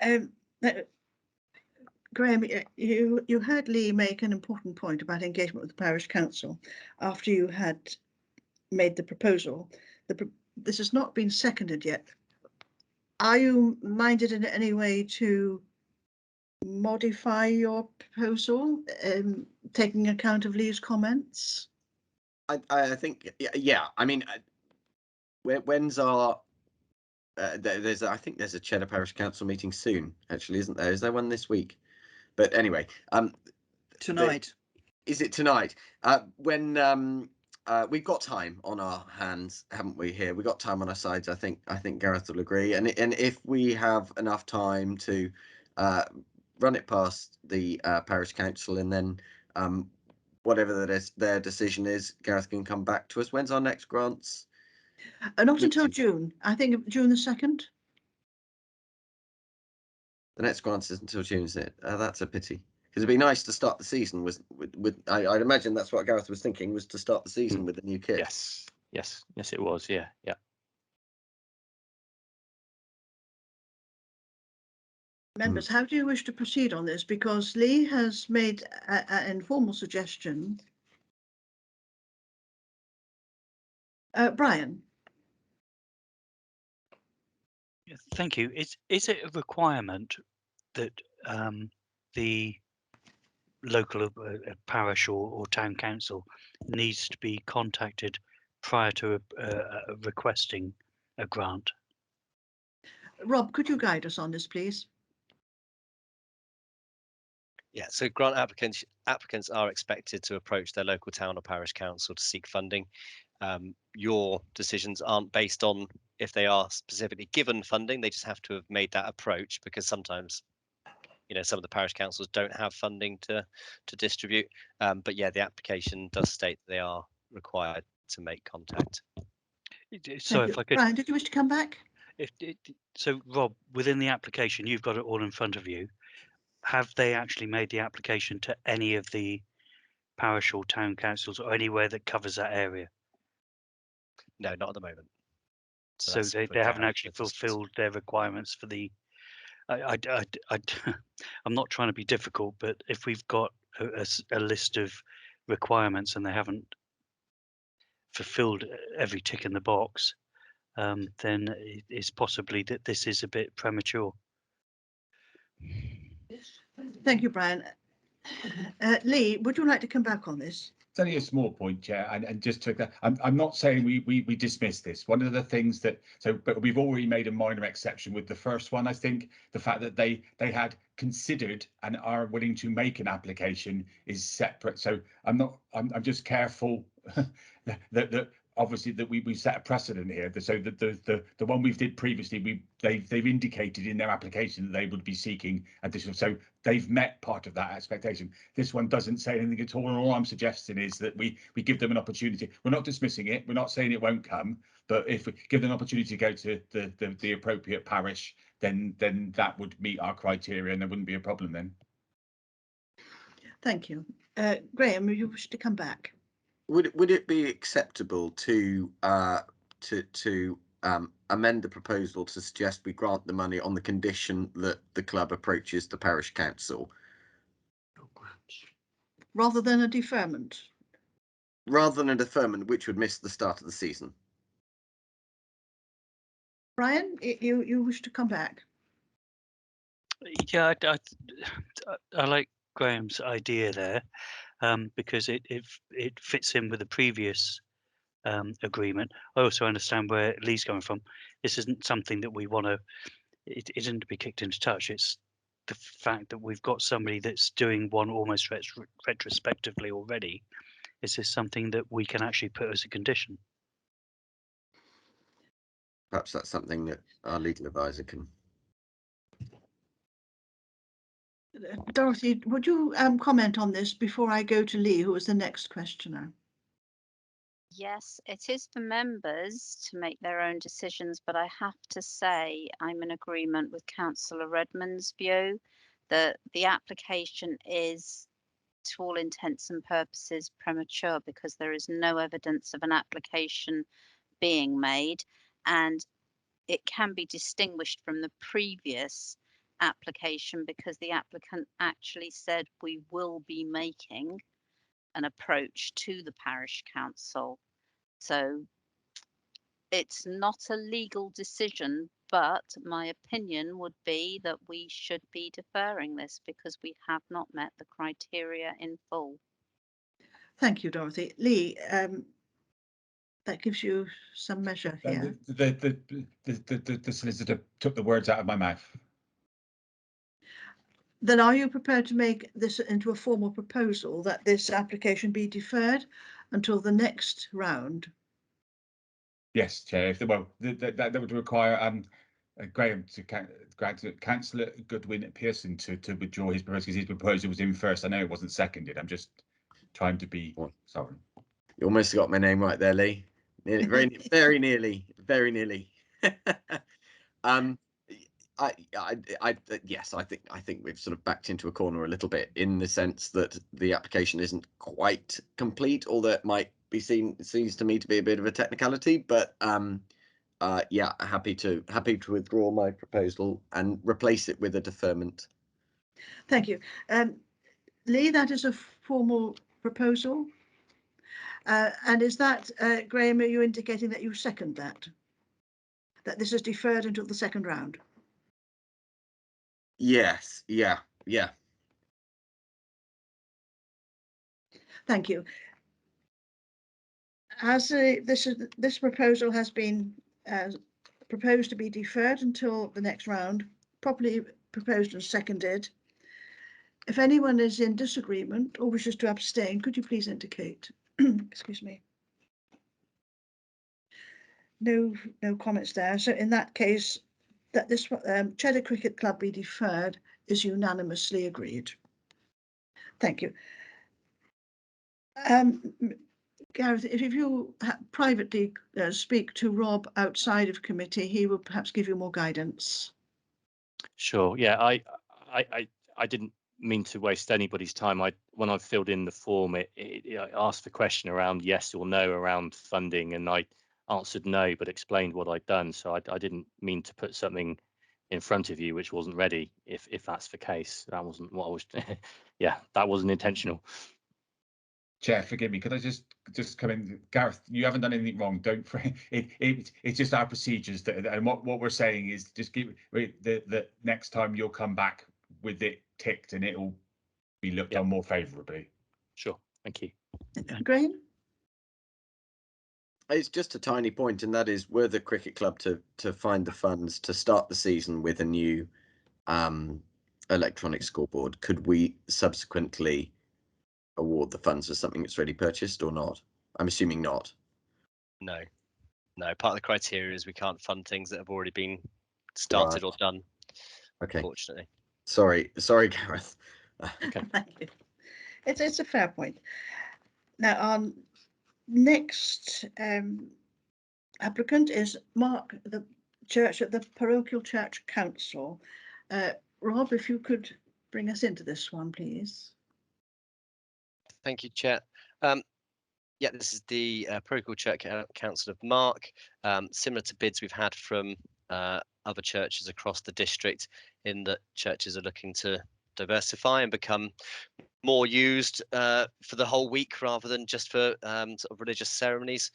Graham, you heard Lee make an important point about engagement with the parish council after you had made the proposal. This has not been seconded yet. Are you minded in any way to modify your proposal, taking account of Lee's comments? I think, yeah. I mean, when's our? I think there's a Cheddar Parish Council meeting soon. Actually, isn't there? Is there one this week? But anyway, tonight. Is it tonight? When we've got time on our hands, haven't we? Here we've got time on our sides. I think Gareth will agree. And if we have enough time to run it past the parish council, and then whatever their decision is, Gareth can come back to us. When's our next grants? Not until June. I think June the 2nd. The next grants isn't until June, is it? That's a pity. Because it'd be nice to start the season with I'd imagine that's what Gareth was thinking, was to start the season with the new kit. Yes, it was. Yeah. Members, how do you wish to proceed on this? Because Lee has made an informal suggestion. Brian. Thank you. Is it a requirement that the local parish or town council needs to be contacted prior to requesting a grant? Rob, could you guide us on this, please? Yeah, so grant applicants are expected to approach their local town or parish council to seek funding. Your decisions aren't based on if they are specifically given funding, they just have to have made that approach, because sometimes, some of the parish councils don't have funding to distribute. But yeah, the application does state they are required to make contact. So if I could, Brian, did you wish to come back? So Rob, within the application, you've got it all in front of you. Have they actually made the application to any of the parish or town councils or anywhere that covers that area? No, not at the moment. So they haven't actually fulfilled their requirements for the. I'm not trying to be difficult, but if we've got a list of requirements and they haven't fulfilled every tick in the box, then it's possibly that this is a bit premature. Thank you, Brian. Lee, would you like to come back on this? It's only a small point, Chair, and just to, I'm not saying we dismiss this. One of the things but we've already made a minor exception with the first one. I think the fact that they had considered and are willing to make an application is separate. So I'm just careful that obviously that we set a precedent here. So the one we did previously, they've indicated in their application that they would be seeking additional. So they've met part of that expectation. This one doesn't say anything at all, and all I'm suggesting is that we give them an opportunity. We're not dismissing it. We're not saying it won't come, but if we give them an opportunity to go to the appropriate parish, then that would meet our criteria, and there wouldn't be a problem then. Thank you. Graham, you wish to come back? Would it be acceptable to amend the proposal to suggest we grant the money on the condition that the club approaches the parish council? Rather than a deferment? Rather than a deferment, which would miss the start of the season. Brian, you wish to come back? Yeah, I like Graham's idea there, because it fits in with the previous agreement. I also understand where Lee's coming from. This isn't something that we want to. It isn't to be kicked into touch. It's the fact that we've got somebody that's doing one almost retrospectively already. Is this something that we can actually put as a condition? Perhaps that's something that our legal advisor can. Dorothy, would you comment on this before I go to Lee, who is the next questioner? Yes, it is for members to make their own decisions, but I have to say I'm in agreement with Councillor Redmond's view that the application is, to all intents and purposes, premature because there is no evidence of an application being made, and it can be distinguished from the previous application because the applicant actually said we will be making an approach to the parish council. So it's not a legal decision, but my opinion would be that we should be deferring this because we have not met the criteria in full. Thank you, Dorothy. Lee, that gives you some measure here. The solicitor took the words out of my mouth. Then are you prepared to make this into a formal proposal that this application be deferred until the next round? Yes, Chair. That would require Graham to Councillor Goodwin Pearson to withdraw his proposal because his proposal was in first. I know it wasn't seconded. I'm just trying to be sovereign. You almost got my name right there, Lee. Nearly, very nearly, very nearly. Yes, I think we've sort of backed into a corner a little bit in the sense that the application isn't quite complete, although it might be seems to me to be a bit of a technicality. But yeah, happy to withdraw my proposal and replace it with a deferment. Thank you. Lee, that is a formal proposal. And is that, Graham, are you indicating that you second that? That this is deferred until the second round? Yes, yeah. Thank you. As this proposal has been proposed to be deferred until the next round, properly proposed and seconded. If anyone is in disagreement or wishes to abstain, could you please indicate? Excuse me. No comments there. So in that case, that this Cheddar Cricket Club be deferred is unanimously agreed. Thank you. Gareth, if you privately speak to Rob outside of committee, he will perhaps give you more guidance. Sure. Yeah, I didn't mean to waste anybody's time. When I filled in the form, I asked the question around yes or no around funding, and I answered no, but explained what I'd done. So I didn't mean to put something in front of you which wasn't ready. If that's the case, that wasn't what I was. Yeah, that wasn't intentional. Chair, forgive me. Could I just come in, Gareth? You haven't done anything wrong. Don't. It's just our procedures and what we're saying is just give the next time you'll come back with it ticked and it'll be looked on more favourably. Sure. Thank you. Graham? It's just a tiny point, and that is, were the cricket club to find the funds to start the season with a new electronic scoreboard, could we subsequently award the funds for something that's already purchased or not? I'm assuming not. No. Part of the criteria is we can't fund things that have already been started or done. Okay. Unfortunately. Sorry, Gareth. Okay. Thank you. It's a fair point. Now, our next applicant is Mark, the Parochial Church Council. Rob, if you could bring us into this one, please. Thank you, Chair. Yeah, this is the Parochial Church Council of Mark. Similar to bids we've had from other churches across the district, in that churches are looking to diversify and become more used for the whole week rather than just for sort of religious ceremonies.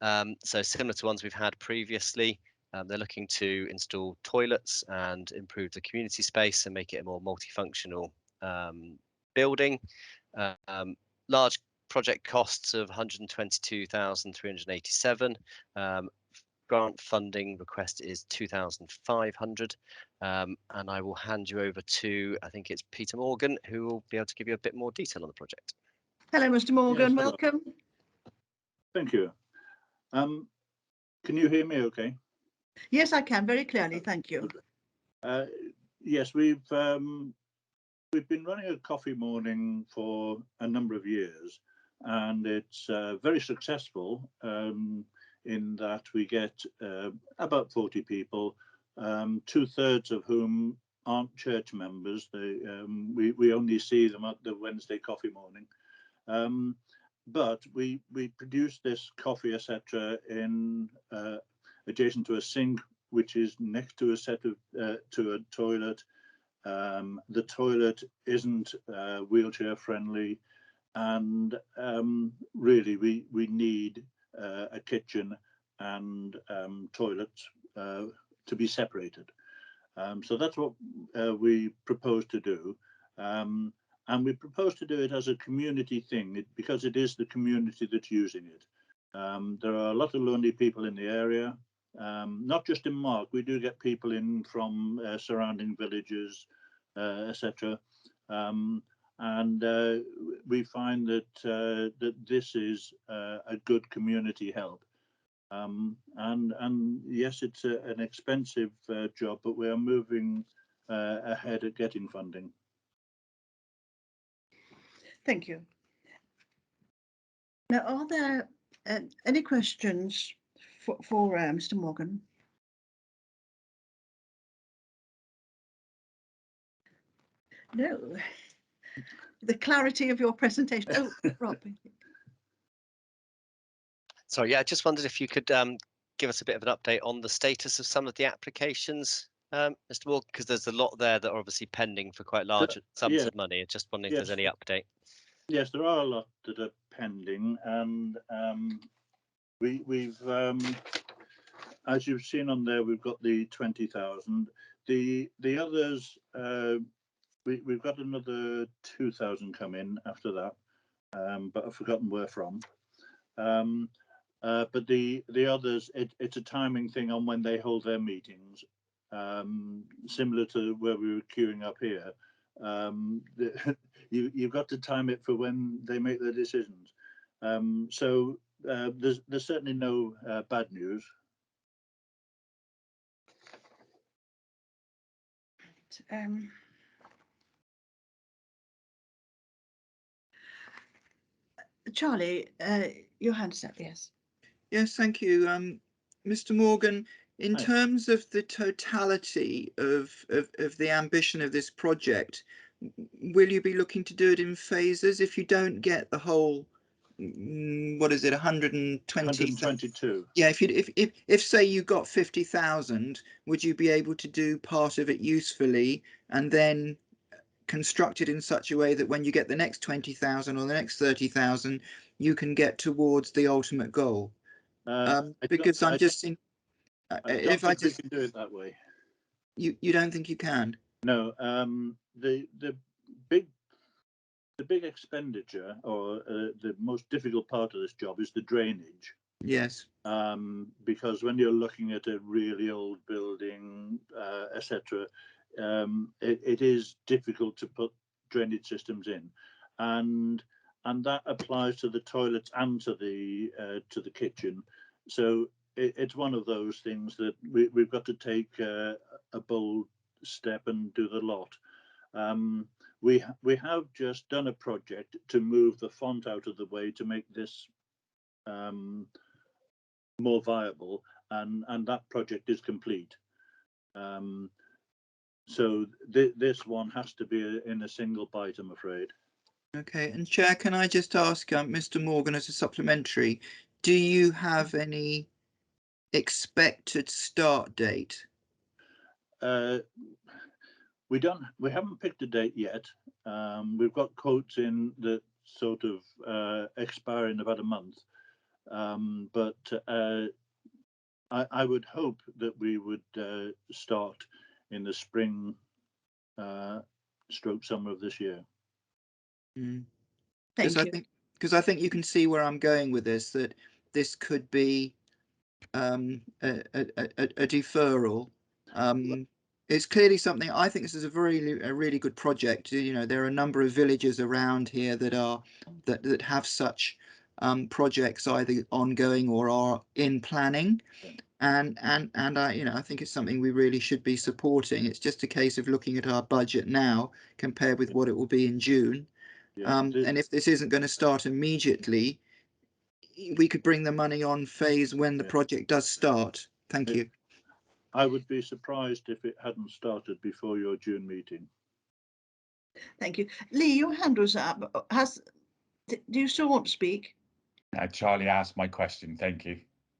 So similar to ones we've had previously, they're looking to install toilets and improve the community space and make it a more multifunctional building. Large project costs of 122,387. Grant funding request is 2,500. And I will hand you over to, I think it's Peter Morgan, who will be able to give you a bit more detail on the project. Hello, Mr. Morgan. Yes, welcome. Thank you. Can you hear me okay? Yes, I can, very clearly. Thank you. Yes, we've been running a coffee morning for a number of years, and it's very successful in that we get about 40 people, 2/3 of whom aren't church members. We only see them at the Wednesday coffee morning. But we produce this coffee, etc., in adjacent to a sink, which is next to a set of to a toilet. The toilet isn't wheelchair friendly, and really we need a kitchen and toilets to be separated. So that's what we propose to do. And we propose to do it as a community thing because it is the community that's using it. There are a lot of lonely people in the area, not just in Mark. We do get people in from surrounding villages, etc. And we find that that this is a good community help. And yes, it's an expensive job, but we are moving ahead at getting funding. Thank you. Now, are there any questions for Mr. Morgan? No. The clarity of your presentation. Oh, Rob. Sorry, yeah, I just wondered if you could give us a bit of an update on the status of some of the applications, Mr. Morgan, because there's a lot there that are obviously pending for quite large sums of money. Just wondering if there's any update. Yes, there are a lot that are pending, and we've, as you've seen on there, we've got the 20,000. The others, we've got another 2,000 come in after that, but I've forgotten where from. But the others, it's a timing thing on when they hold their meetings, similar to where we were queuing up here. You've got to time it for when they make their decisions. So there's certainly no bad news. Charlie, your hand's up, yes. Yes, thank you. Mr. Morgan, in Hi. terms of the totality of the ambition of this project, will you be looking to do it in phases? If you don't get the whole, what is it, 122. Yeah, if say you got 50,000, would you be able to do part of it usefully and then construct it in such a way that when you get the next 20,000 or the next 30,000, you can get towards the ultimate goal? Because I'm just thinking, if I just we can do it that way. You don't think you can? No, the big expenditure, or the most difficult part of this job, is the drainage. Yes. Because when you're looking at a really old building, etc., it is difficult to put drainage systems in, and that applies to the toilets and to the kitchen. So it's one of those things that we've got to take a bold step and do the lot. We have just done a project to move the font out of the way to make this more viable, and that project is complete. So this one has to be in a single bite, I'm afraid. Okay, and Chair, can I just ask Mr. Morgan as a supplementary, do you have any expected start date? We haven't picked a date yet. We've got quotes in that sort of expire in about a month, but I would hope that we would start in the spring stroke summer of this year. Thank you. Because I think you can see where I'm going with this, that this could be a deferral. It's clearly something. I think this is a really good project. You know, there are a number of villages around here that have such projects either ongoing or are in planning, and I think it's something we really should be supporting. It's just a case of looking at our budget now compared with what it will be in June. And if this isn't going to start immediately, we could bring the money on phase when the project does start. Thank you. I would be surprised if it hadn't started before your June meeting. Thank you. Lee, your hand was up. Do you still want to speak? Charlie asked my question. Thank you.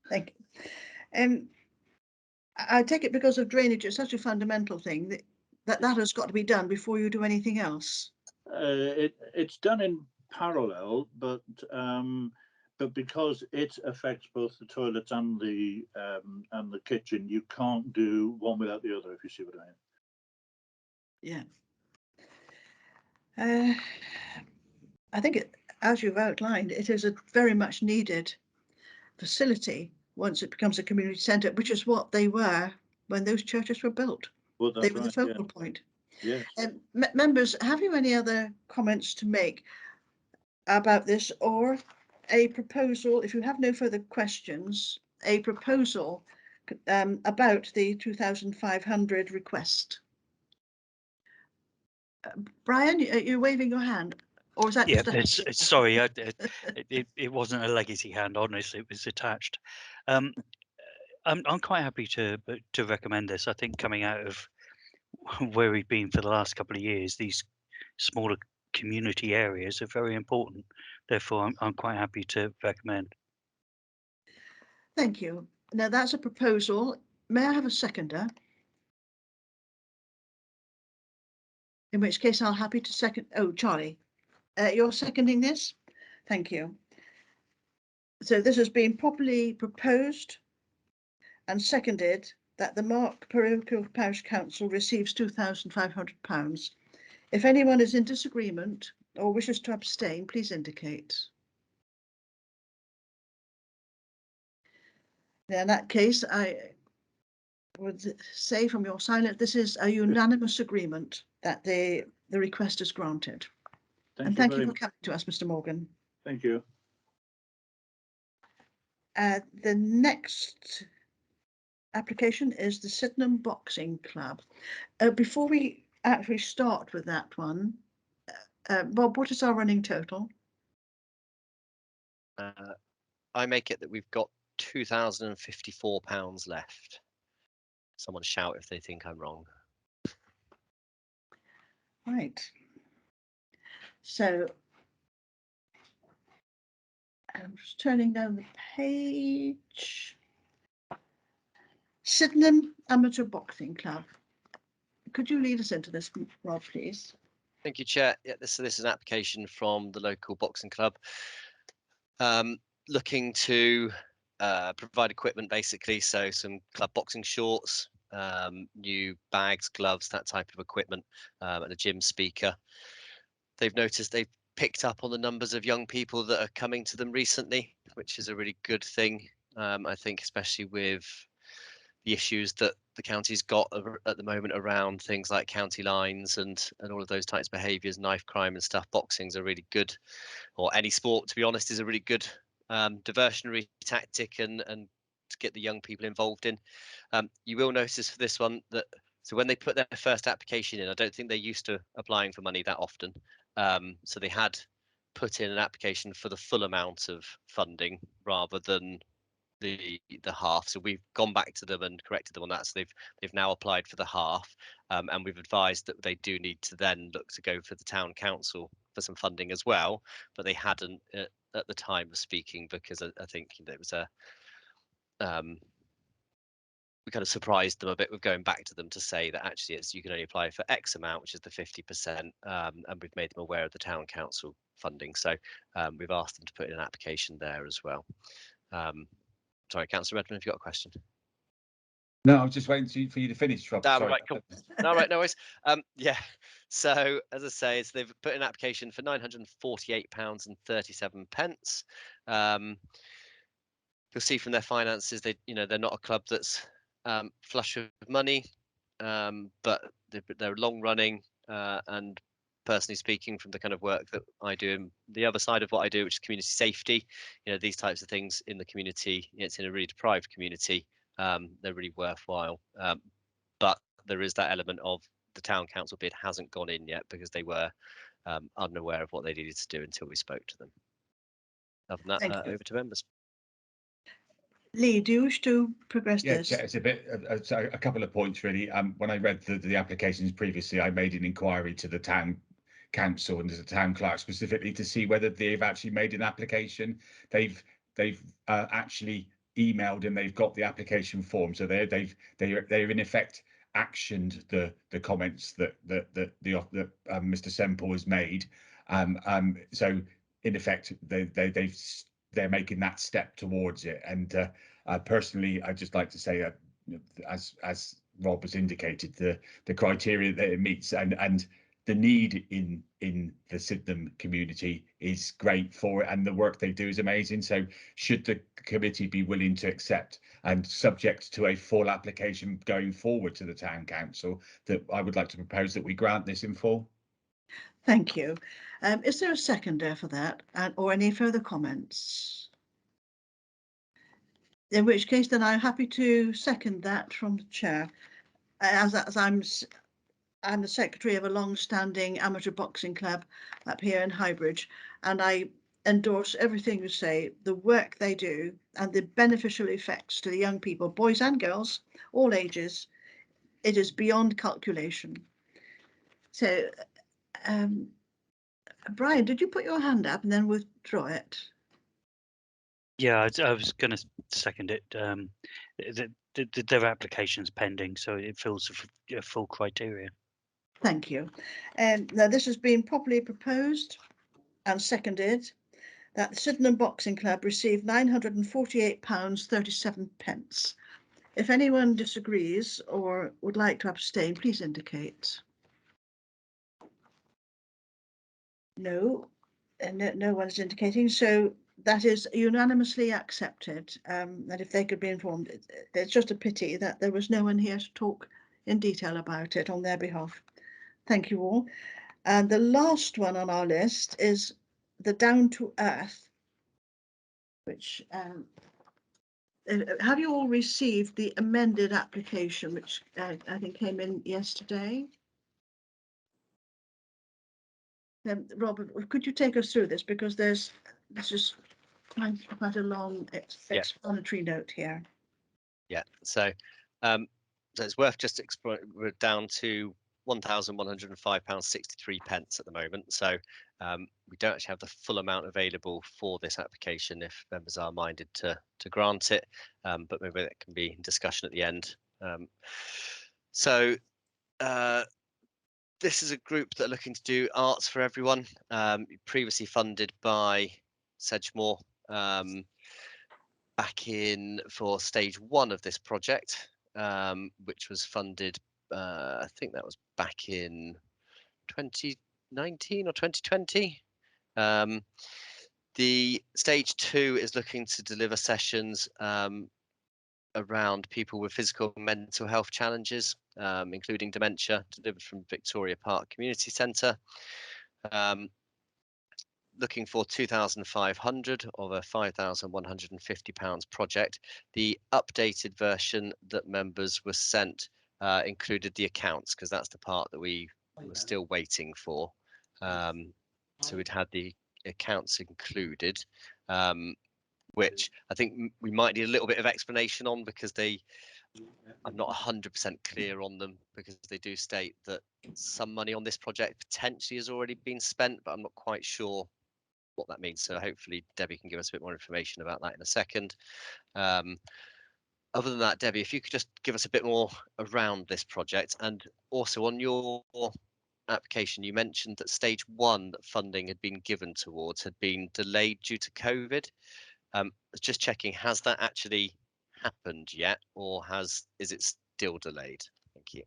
Thank you. I take it because of drainage, it's such a fundamental thing that has got to be done before you do anything else. It's done in parallel, but but because it affects both the toilets and the kitchen, you can't do one without the other, if you see what I mean. Yeah. I think, as you've outlined, it is a very much needed facility once it becomes a community centre, which is what they were when those churches were built. Well, they that's were right, the focal point. Yes. Members, have you any other comments to make about this, or a proposal, if you have no further questions, a proposal about the 2,500 request? Brian, you're waving your hand, or is that Yeah, just a... sorry, it wasn't a legacy hand. Honestly, it was attached. I'm quite happy to recommend this. I think coming out of where we've been for the last couple of years, these smaller community areas are very important. Therefore, I'm quite happy to recommend. Thank you. Now that's a proposal. May I have a seconder? In which case I'll happy to second. Oh, Charlie, you're seconding this? Thank you. So this has been properly proposed and seconded that the Mark Parochial Parish Council receives £2,500. If anyone is in disagreement or wishes to abstain, please indicate. Now, in that case, I would say from your silence, this is a unanimous agreement that the request is granted. Thank you for coming to us, Mr. Morgan. Thank you. The next application is the Sydenham Boxing Club. Before we actually start with that one, Bob, what is our running total? I make it that we've got £2,054 left. Someone shout if they think I'm wrong. Right. So I'm just turning down the page. Sydenham Amateur Boxing Club. Could you lead us into this, Rob, please? Thank you, Chair. Yeah, this is an application from the local boxing club, looking to provide equipment, basically. So some club boxing shorts, new bags, gloves, that type of equipment, and a gym speaker. They've noticed they've picked up on the numbers of young people that are coming to them recently, which is a really good thing. I think, especially with the issues that the county's got at the moment around things like county lines and all of those types of behaviours, knife crime and stuff. Boxing's a really good, or any sport, to be honest, is a really good diversionary tactic and to get the young people involved in. You will notice for this one that, so when they put their first application in, I don't think they're used to applying for money that often. So they had put in an application for the full amount of funding rather than the half. So we've gone back to them and corrected them on that. So they've now applied for the half, and we've advised that they do need to then look to go for the town council for some funding as well, but they hadn't at the time of speaking, because I think it was a we kind of surprised them a bit with going back to them to say that actually you can only apply for X amount, which is the 50%, and we've made them aware of the town council funding. So we've asked them to put in an application there as well. Sorry, Councillor Redmond, have you got a question? No, I was just waiting for you to finish, Rob. Sorry. Right, cool. No, right, no worries. Yeah, so as I say, they've put in an application for £948.37. You'll see from their finances, they're not a club that's flush with money, but they're long running, and personally speaking, from the kind of work that I do and the other side of what I do, which is community safety, these types of things in the community, it's in a really deprived community, they're really worthwhile. But there is that element of the town council bid hasn't gone in yet because they were unaware of what they needed to do until we spoke to them. Other than that, over to members. Lee, do you wish to progress this? Yeah, it's a couple of points really. When I read the applications previously, I made an inquiry to the town council and to the town clerk specifically to see whether they've actually made an application. They've actually emailed and they've got the application form, so they've in effect actioned the comments that Mr. Semple has made. So in effect, they've they're making that step towards it. And personally, I'd just like to say, as Rob has indicated, the criteria that it meets and the need in the Sydenham community is great for it, and the work they do is amazing. So should the committee be willing to accept, and subject to a full application going forward to the town council, that I would like to propose that we grant this in full. Thank you. Is there a seconder for that, or any further comments? In which case, then I'm happy to second that from the chair, as I'm the secretary of a long-standing amateur boxing club up here in Highbridge, and I endorse everything you say. The work they do and the beneficial effects to the young people, boys and girls, all ages, it is beyond calculation. So, Brian, did you put your hand up and then withdraw it? Yeah, I was going to second it. Their application's pending, so it fills the full criteria. Thank you. Now this has been properly proposed and seconded that the Sydenham Boxing Club receive £948.37. If anyone disagrees or would like to abstain, please indicate. No, and no one's indicating, so that is unanimously accepted. That if they could be informed, it's just a pity that there was no one here to talk in detail about it on their behalf. Thank you all. And the last one on our list is the Down to Earth, which have you all received the amended application, which I think came in yesterday? Robert, could you take us through this, because there's just quite a long explanatory note here. Yeah, so it's worth just exploring. We're down to £1,105.63 at the moment, so we don't actually have the full amount available for this application if members are minded to grant it, but maybe that can be in discussion at the end. This is a group that are looking to do arts for everyone, previously funded by Sedgemoor back in for stage 1 of this project, which was funded, I think that was back in 2019 or 2020. The stage 2 is looking to deliver sessions around people with physical and mental health challenges, including dementia, delivered from Victoria Park Community Centre. Looking for 2,500 of a £5,150 project. The updated version that members were sent included the accounts, because that's the part that we were still waiting for. So we'd had the accounts included, which I think we might need a little bit of explanation on, because I'm not 100% clear on them, because they do state that some money on this project potentially has already been spent, but I'm not quite sure what that means. So hopefully Debbie can give us a bit more information about that in a second. Other than that, Debbie, if you could just give us a bit more around this project, and also on your application, you mentioned that stage 1 that funding had been given towards had been delayed due to COVID. Just checking, has that actually happened yet, or is it still delayed? Thank you.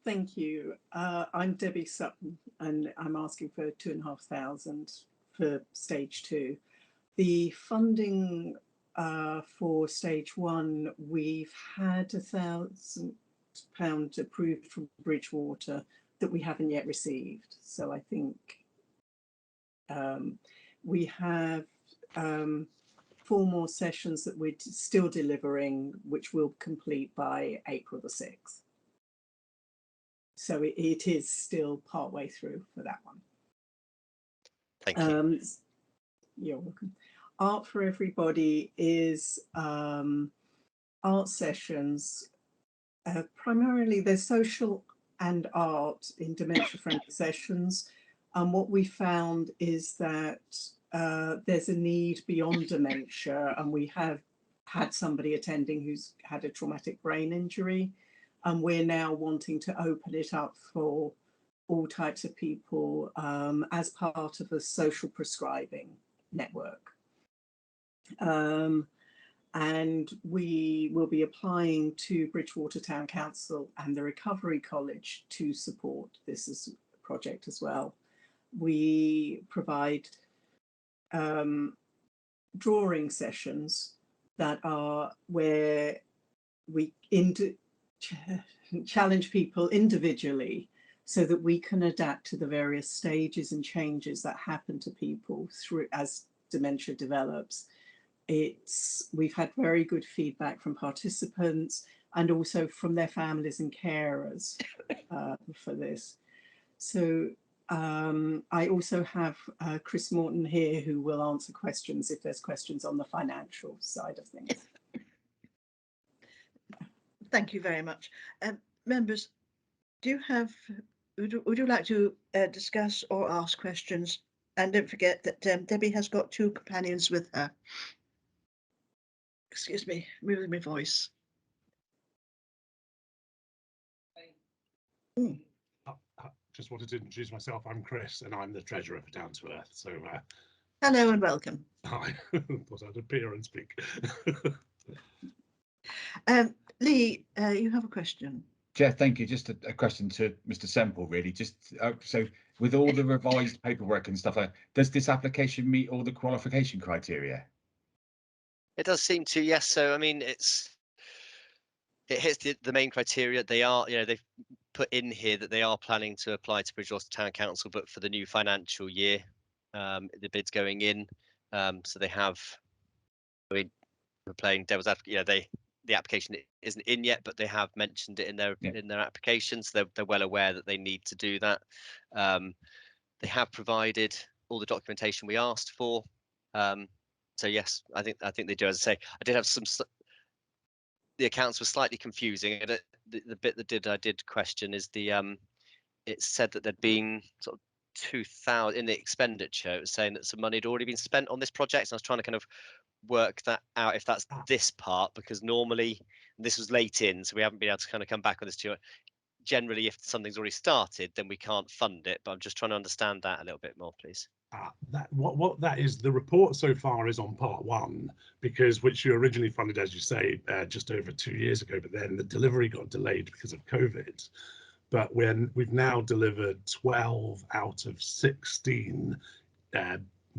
Thank you. I'm Debbie Sutton, and I'm asking for 2,500 for stage 2. The funding for stage 1, we've had £1,000 approved from Bridgewater that we haven't yet received. So I think we have 4 more sessions that we're still delivering, which we'll complete by April the 6th. So it is still part way through for that one. Thank you. You're welcome. Art for Everybody is art sessions. Primarily, they're social and art in dementia-friendly sessions. And what we found is that there's a need beyond dementia, and we have had somebody attending who's had a traumatic brain injury. And we're now wanting to open it up for all types of people as part of a social prescribing network. And we will be applying to Bridgewater Town Council and the Recovery College to support this as a project as well. We provide drawing sessions that are where we challenge people individually so that we can adapt to the various stages and changes that happen to people through as dementia develops. We've had very good feedback from participants and also from their families and carers for this. So I also have Chris Morton here who will answer questions if there's questions on the financial side of things. Thank you very much. Members, would you like to discuss or ask questions? And don't forget that Debbie has got 2 companions with her. Excuse me, moving my voice. Just wanted to introduce myself. I'm Chris, and I'm the treasurer for Down to Earth. So, hello and welcome. Hi. Thought I'd appear and speak. Lee, you have a question. Chair, thank you. Just a question to Mr. Semple, really. Just so with all the revised paperwork and stuff like that, does this application meet all the qualification criteria? It does seem to, yes. So I mean, it hits the main criteria. They are, they've put in here that they are planning to apply to Bridgewater Town Council, but for the new financial year, the bid's going in. So they have. I mean, we're playing devil's advocate. The application isn't in yet, but they have mentioned it in their application, so they're well aware that they need to do that. They have provided all the documentation we asked for. So yes, I think they do. As I say, I did have the accounts were slightly confusing. The bit that I did question is it said that there'd been sort of 2,000 in the expenditure. It was saying that some money had already been spent on this project, and I was trying to kind of work that out if that's this part, because normally this was late in, so we haven't been able to kind of come back on this to generally if something's already started then we can't fund it, but I'm just trying to understand that a little bit more, please. What that is, the report so far is on part 1, because which you originally funded, as you say, just over 2 years ago, but then the delivery got delayed because of COVID. But when we've now delivered 12 out of 16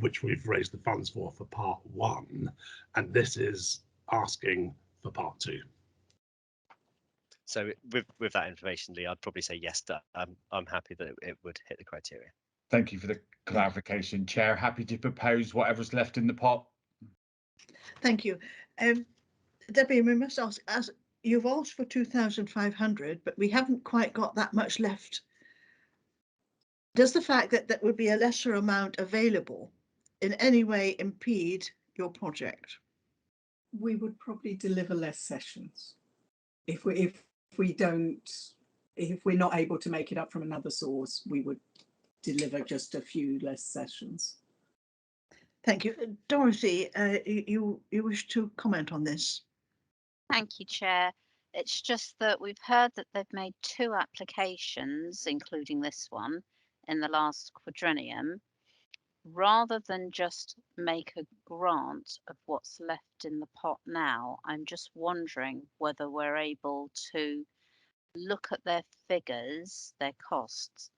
which we've raised the funds for part 1, and this is asking for part 2. So with that information, Lee, I'd probably say yes, that I'm happy that it would hit the criteria. Thank you for the clarification, Chair. Happy to propose whatever's left in the pot. Thank you. Debbie, we must ask, as you've asked for 2,500, but we haven't quite got that much left. Does the fact that that would be a lesser amount available in any way impede your project? We would probably deliver less sessions if we're not able to make it up from another source. We would deliver just a few less sessions. Thank you. Dorothy, you wish to comment on this? Thank you, Chair. It's just that we've heard that they've made 2 applications, including this one, in the last quadrennium. Rather than just make a grant of what's left in the pot now, I'm just wondering whether we're able to look at their figures, their costs,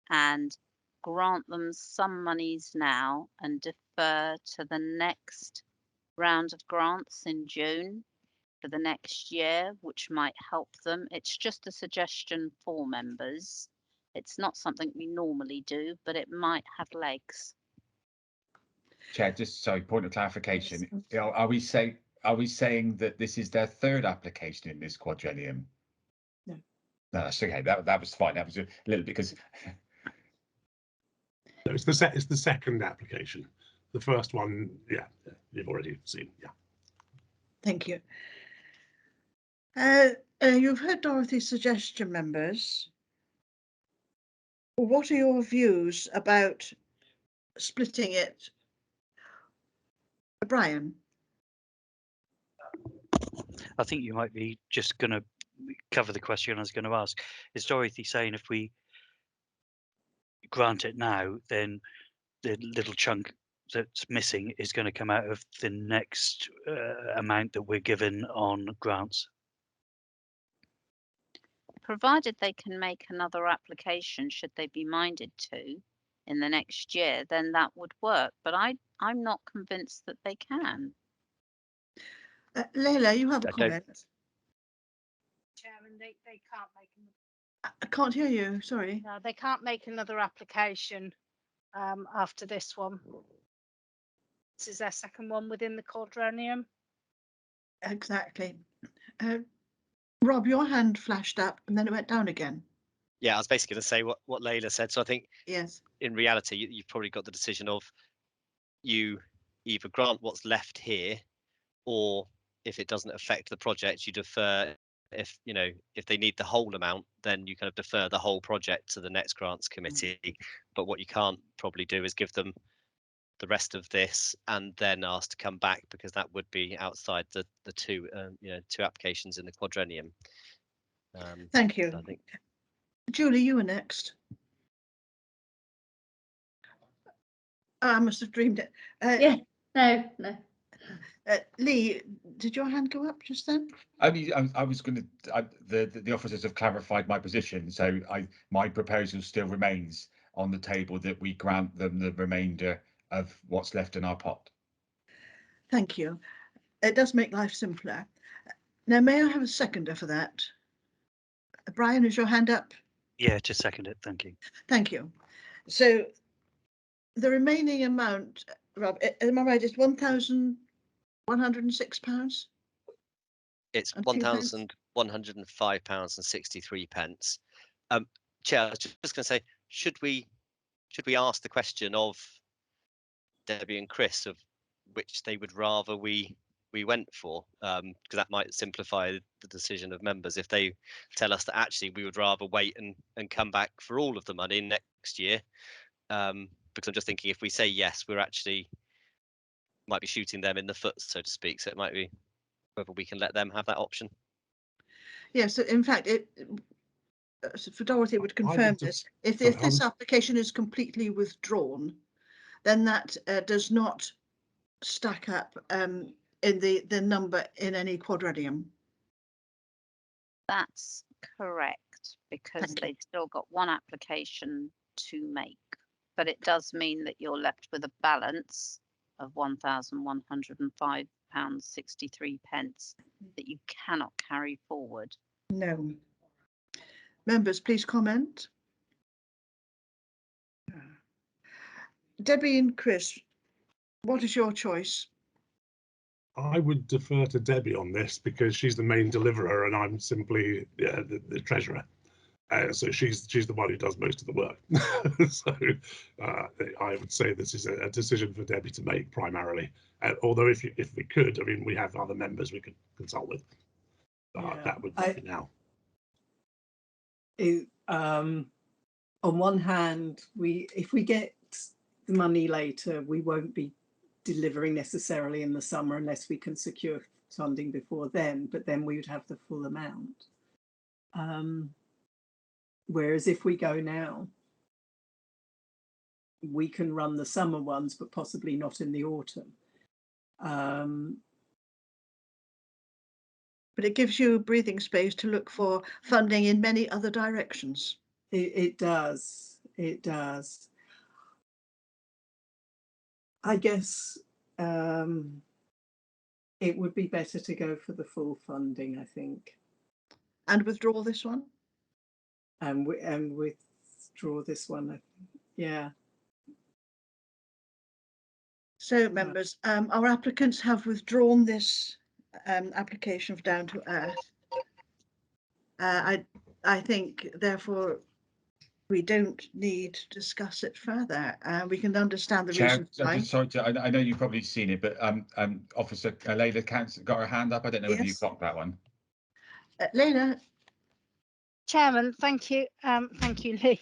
and grant them some monies now and defer to the next round of grants in June for the next year, which might help them. It's just a suggestion for members. It's not something we normally do, but it might have legs. Chair, just sorry, point of clarification. Are we saying that this is their 3rd application in this quadrennium? No. No, that's okay. That was fine. That was a little bit because No, it's the 2nd application. The first one, yeah, you've already seen. Yeah. Thank you. You've heard Dorothy's suggestion, members. What are your views about splitting it? Brian? I think you might be just going to cover the question I was going to ask. Is Dorothy saying if we grant it now, then the little chunk that's missing is going to come out of the next amount that we're given on grants. Provided they can make another application, should they be minded to, in the next year, then that would work. But I'm not convinced that they can. Leila, you have a I don't- comment. Chairman, they can't make I can't hear you. Sorry. no, they can't make another application after this one. This is their second one within the quadrennium. Exactly. Rob, your hand flashed up and then it went down again. Yeah, I was basically going to say what Leila said. So I think Yes. in reality, you've probably got the decision of you either grant what's left here, or if it doesn't affect the project, you defer. If if they need the whole amount, then you kind of defer the whole project to the next grants committee. But what you can't probably do is give them the rest of this and then ask to come back, because that would be outside the two two applications in the quadrennium. Thank you. So I think Julie, you were next. I must have dreamed it. Yeah, no. Lee, did your hand go up just then? I was going to. The officers have clarified my position, so my proposal still remains on the table that we grant them the remainder of what's left in our pot. Thank you. It does make life simpler. Now, may I have a seconder for that? Brian, is your hand up? Yeah, just second it. Thank you. Thank you. So the remaining amount, Rob, am I right, is £1,106? it's And 2 pence? £1,105.63. Chair, I was just going to say, should we ask the question of Debbie and Chris of which they would rather we went for, because that might simplify the decision of members if they tell us that actually we would rather wait and come back for all of the money next year. Because I'm just thinking, if we say yes, we're actually might be shooting them in the foot, so to speak. So it might be whether we can let them have that option. Yes, in fact, for Dorothy would confirm this. If this application is completely withdrawn, then that does not stack up in the number in any quadrennium. That's correct, because they've still got one application to make. But it does mean that you're left with a balance of £1,105.63 that you cannot carry forward. No. Members, please comment. Debbie and Chris, what is your choice? I would defer to Debbie on this because she's the main deliverer and I'm simply the treasurer. So she's the one who does most of the work. So I would say this is a decision for Debbie to make primarily. Although if we could, I mean, we have other members we could consult with. That would be now. On one hand, if we get the money later, we won't be delivering necessarily in the summer unless we can secure funding before then, but then we would have the full amount. Whereas if we go now, we can run the summer ones, but possibly not in the autumn. But it gives you breathing space to look for funding in many other directions. It does. It does. I guess it would be better to go for the full funding, I think. And withdraw this one? And withdraw this one, I think. Yeah. So, members, our applicants have withdrawn this application for Down to Earth. I think, therefore, we don't need to discuss it further. We can understand the reasons why. Sorry, I know you've probably seen it, but Officer Leila got her hand up. I don't know whether you clocked that one. Leila. Chairman, thank you. Thank you, Lee.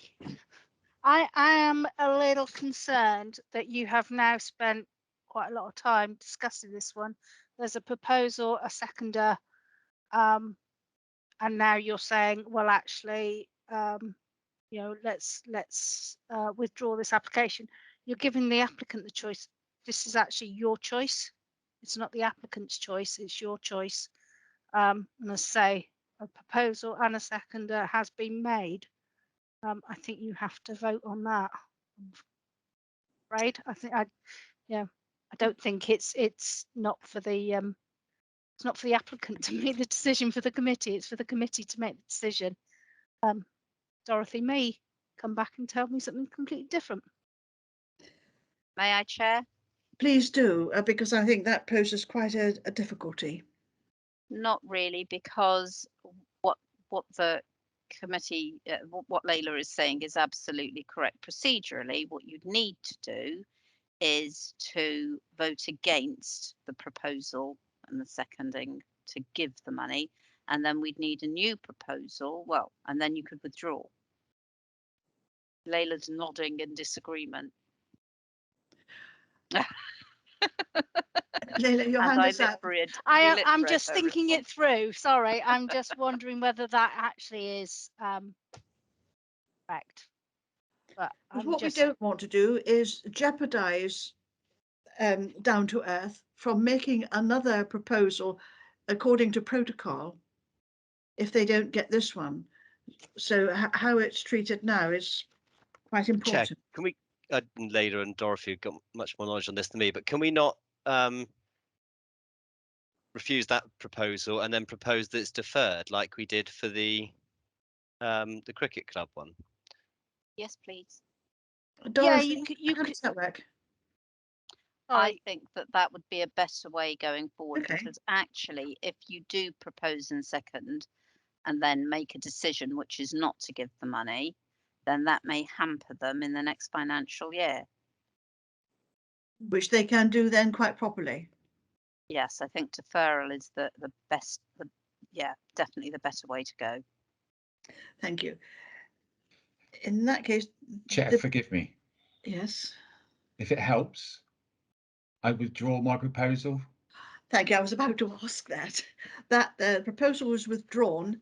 I am a little concerned that you have now spent quite a lot of time discussing this one. There's a proposal, a seconder, and now you're saying, well, actually, let's withdraw this application. You're giving the applicant the choice. this is actually your choice. It's not the applicant's choice, it's your choice. And as I say, a proposal and a seconder has been made. I think you have to vote on that. Right? I don't think it's not for the it's not for the applicant to make the decision for the committee. It's for the committee to make the decision. Dorothy may come back and tell me something completely different. May I, Chair? Please do, because I think that poses quite a difficulty. Not really, because what the committee, what Layla is saying is absolutely correct. Procedurally, what you'd need to do is to vote against the proposal and the seconding to give the money, and then we'd need a new proposal. Well, and then you could withdraw. Layla's nodding in disagreement. Layla, your hand is up. I'm just thinking it through. Sorry, I'm just wondering whether that actually is correct. But what we don't want to do is jeopardise Down to Earth from making another proposal according to protocol if they don't get this one. So how it's treated now is quite important. Chair, can we, Layla and Dorothy have got much more knowledge on this than me, but can we not refuse that proposal and then propose that it's deferred like we did for the cricket club one? Yes, please. Dorothy, you how does that work? I think that would be a better way going forward, because actually, if you do propose and second and then make a decision which is not to give the money, then that may hamper them in the next financial year. Which they can do then quite properly. Yes, I think deferral is the best, definitely the better way to go. Thank you. In that case, Chair, forgive me. Yes. If it helps, I withdraw my proposal. Thank you. I was about to ask that. That proposal was withdrawn.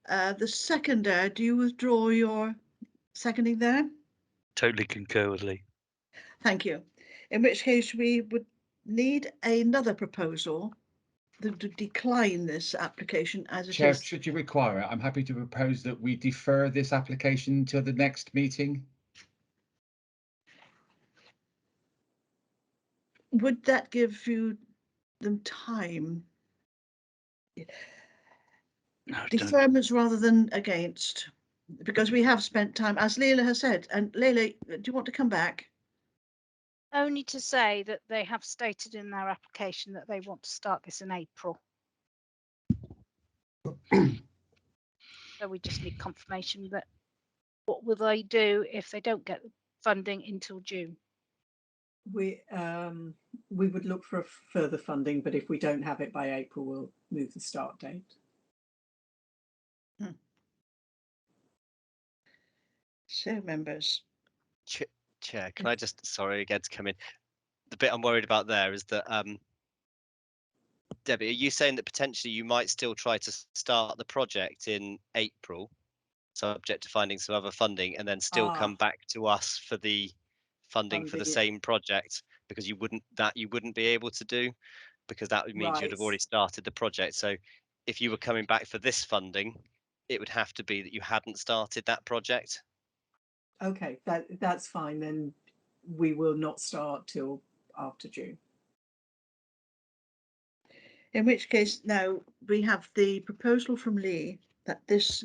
The seconder, do you withdraw your seconding there? Totally concur with Lee. Thank you. In which case we would need another proposal to decline this application as it Chair, is. should you require it, I'm happy to propose that we defer this application to the next meeting. Would that give them time? Deferments rather than against, because we have spent time, as Layla has said. And Layla, do you want to come back? Only to say that they have stated in their application that they want to start this in April. So we just need confirmation that what will they do if they don't get funding until June? We would look for further funding, but if we don't have it by April, we'll move the start date. So, members. Chair, can I just, sorry again to come in. The bit I'm worried about there is that, Debbie, are you saying that potentially you might still try to start the project in April, subject to finding some other funding, and then still come back to us for the funding for the same project, because you wouldn't be able to do, because that would mean you'd have already started the project. So if you were coming back for this funding, it would have to be that you hadn't started that project. Okay, that's fine. Then we will not start till after June. In which case, now we have the proposal from Lee that this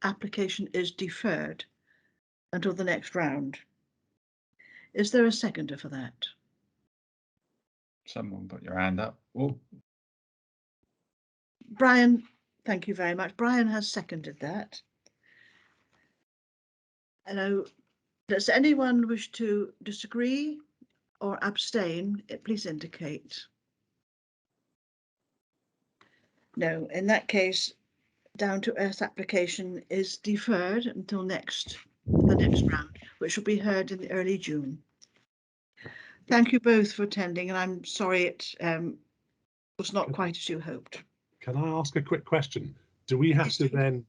application is deferred until the next round. Is there a seconder for that? Someone put your hand up. Oh. Brian, thank you very much. Brian has seconded that. Now, does anyone wish to disagree or abstain? Please indicate. No, in that case, Down to Earth application is deferred until the next round, which will be heard in early June. Thank you both for attending, and I'm sorry it was not quite as you hoped. Can I ask a quick question? Do we have to then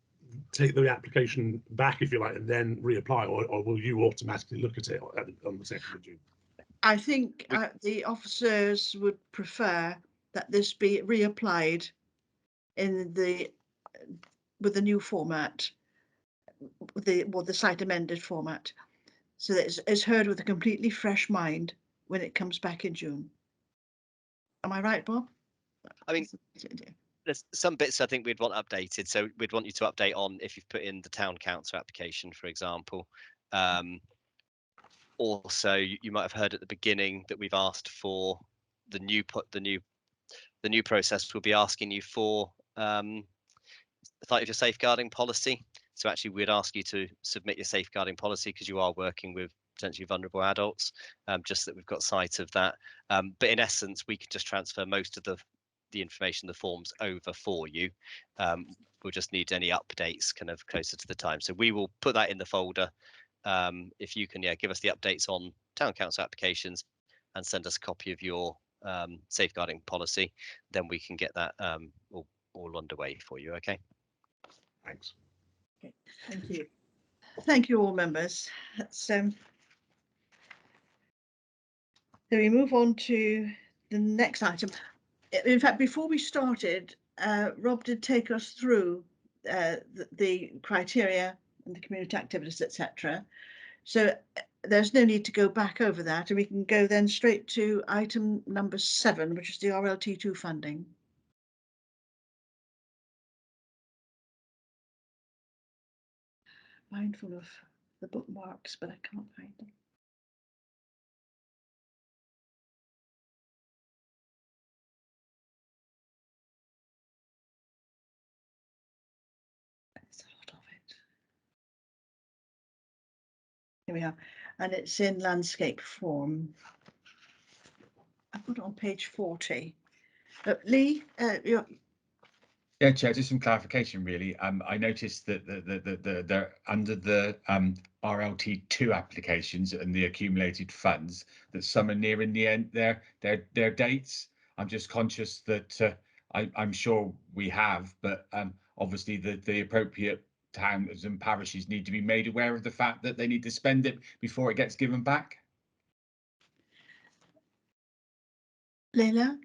take the application back, if you like, and then reapply, or will you automatically look at it on the 2nd of June? I think the officers would prefer that this be reapplied in with the new format, with the site amended format, so that it's heard with a completely fresh mind when it comes back in June. Am I right, Bob? I mean, there's some bits I think we'd want updated. So we'd want you to update on if you've put in the town council application, for example. Also, you might have heard at the beginning that we've asked for the new process. We'll be asking you for the site of your safeguarding policy. So actually, we'd ask you to submit your safeguarding policy because you are working with potentially vulnerable adults. Just that we've got sight of that. But in essence, we could just transfer most of the information, the forms over for you. We'll just need any updates kind of closer to the time. So we will put that in the folder. If you can, give us the updates on town council applications and send us a copy of your safeguarding policy, then we can get that all underway for you. Okay. Thanks. Okay, thank you. Thank you, all members. So we move on to the next item. In fact, before we started, Rob did take us through the criteria and the community activities, etc. So there's no need to go back over that, and we can go then straight to item number 7, which is the RLT2 funding. Mindful of the bookmarks, but I can't find them. There's a lot of it. Here we are, and it's in landscape form. I put it on page 40. Lee, Yeah, Chair, just some clarification, really. I noticed that the under the RLT2 applications and the accumulated funds, that some are nearing the end their dates. I'm just conscious that I'm sure we have, but obviously the appropriate towns and parishes need to be made aware of the fact that they need to spend it before it gets given back. Leila?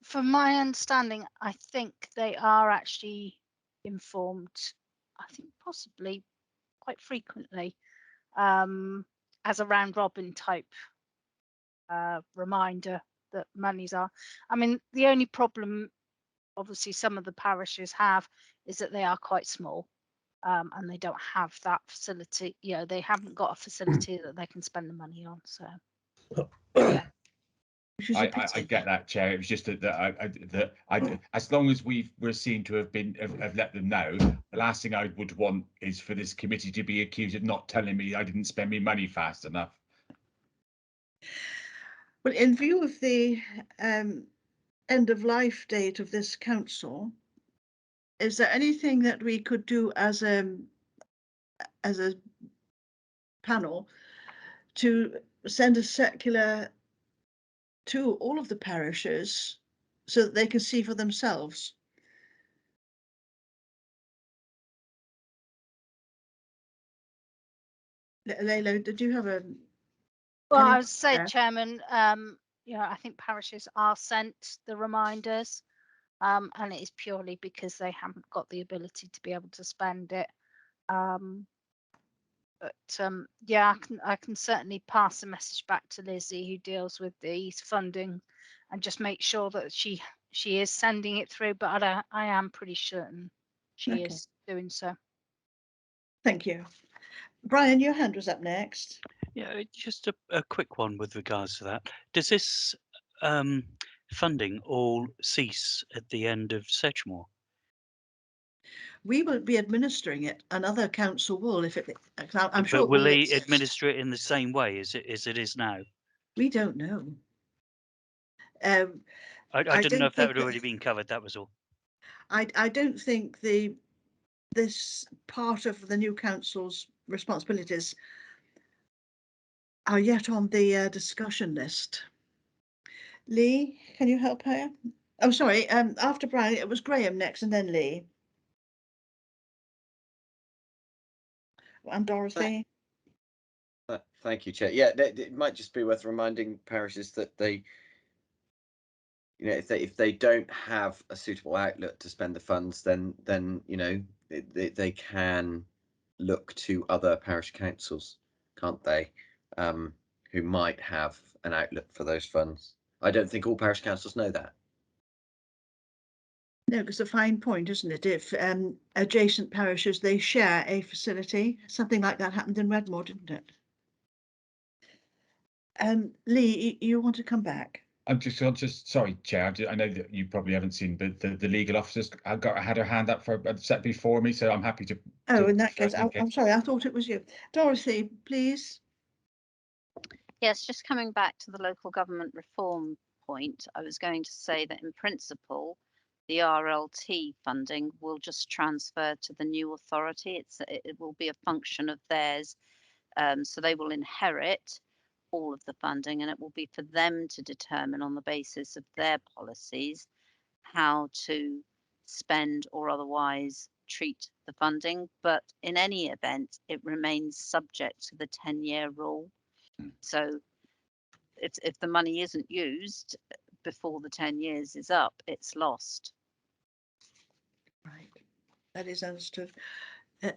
From my understanding, I think they are actually informed, I think possibly quite frequently, as a round robin type reminder that monies are. I mean, the only problem obviously some of the parishes have is that they are quite small, and they don't have that facility. They haven't got a facility that they can spend the money on. So yeah. I get that, Chair. It was just that as long as we're seen to have let them know, the last thing I would want is for this committee to be accused of not telling me I didn't spend my money fast enough. Well, in view of the end of life date of this council, is there anything that we could do as a panel to send a circular to all of the parishes so that they can see for themselves? Leila, did you have a? Well, I would say, Chairman, I think parishes are sent the reminders, and it is purely because they haven't got the ability to be able to spend it. Yeah, I can certainly pass the message back to Lizzie, who deals with the funding, and just make sure that she is sending it through. But I am pretty certain she is doing so. Thank you. Brian, your hand was up next. Yeah, just a quick one with regards to that. Does this funding all cease at the end of Sedgemoor? We won't be administering it. Another council will, if it. I'm sure. But will they administer it in the same way as it is now? We don't know. I didn't know if that had already been covered. That was all. I don't think this part of the new council's responsibilities are yet on the discussion list. Lee, can you help her? Oh, sorry. After Brian, it was Graham next, and then Lee. And Dorothy. Thank you, Chair. Yeah, it might just be worth reminding parishes that they, you know, if they don't have a suitable outlet to spend the funds, then you know they can look to other parish councils, can't they? Who might have an outlet for those funds. I don't think all parish councils know that. No, because a fine point, isn't it? If adjacent parishes, they share a facility, something like that happened in Redmoor, didn't it? Lee, you want to come back? I'm just sorry, Chair. I know that you probably haven't seen, but the legal officers had her hand up for a set before me, so I'm happy to. Oh, in that case, I'm sorry. I thought it was you, Dorothy. Please. Yes, just coming back to the local government reform point, I was going to say that in principle, the RLT funding will just transfer to the new authority. It will be a function of theirs, so they will inherit all of the funding, and it will be for them to determine on the basis of their policies how to spend or otherwise treat the funding. But in any event, it remains subject to the 10-year rule. So if the money isn't used before the 10 years is up, it's lost. Right, that is understood.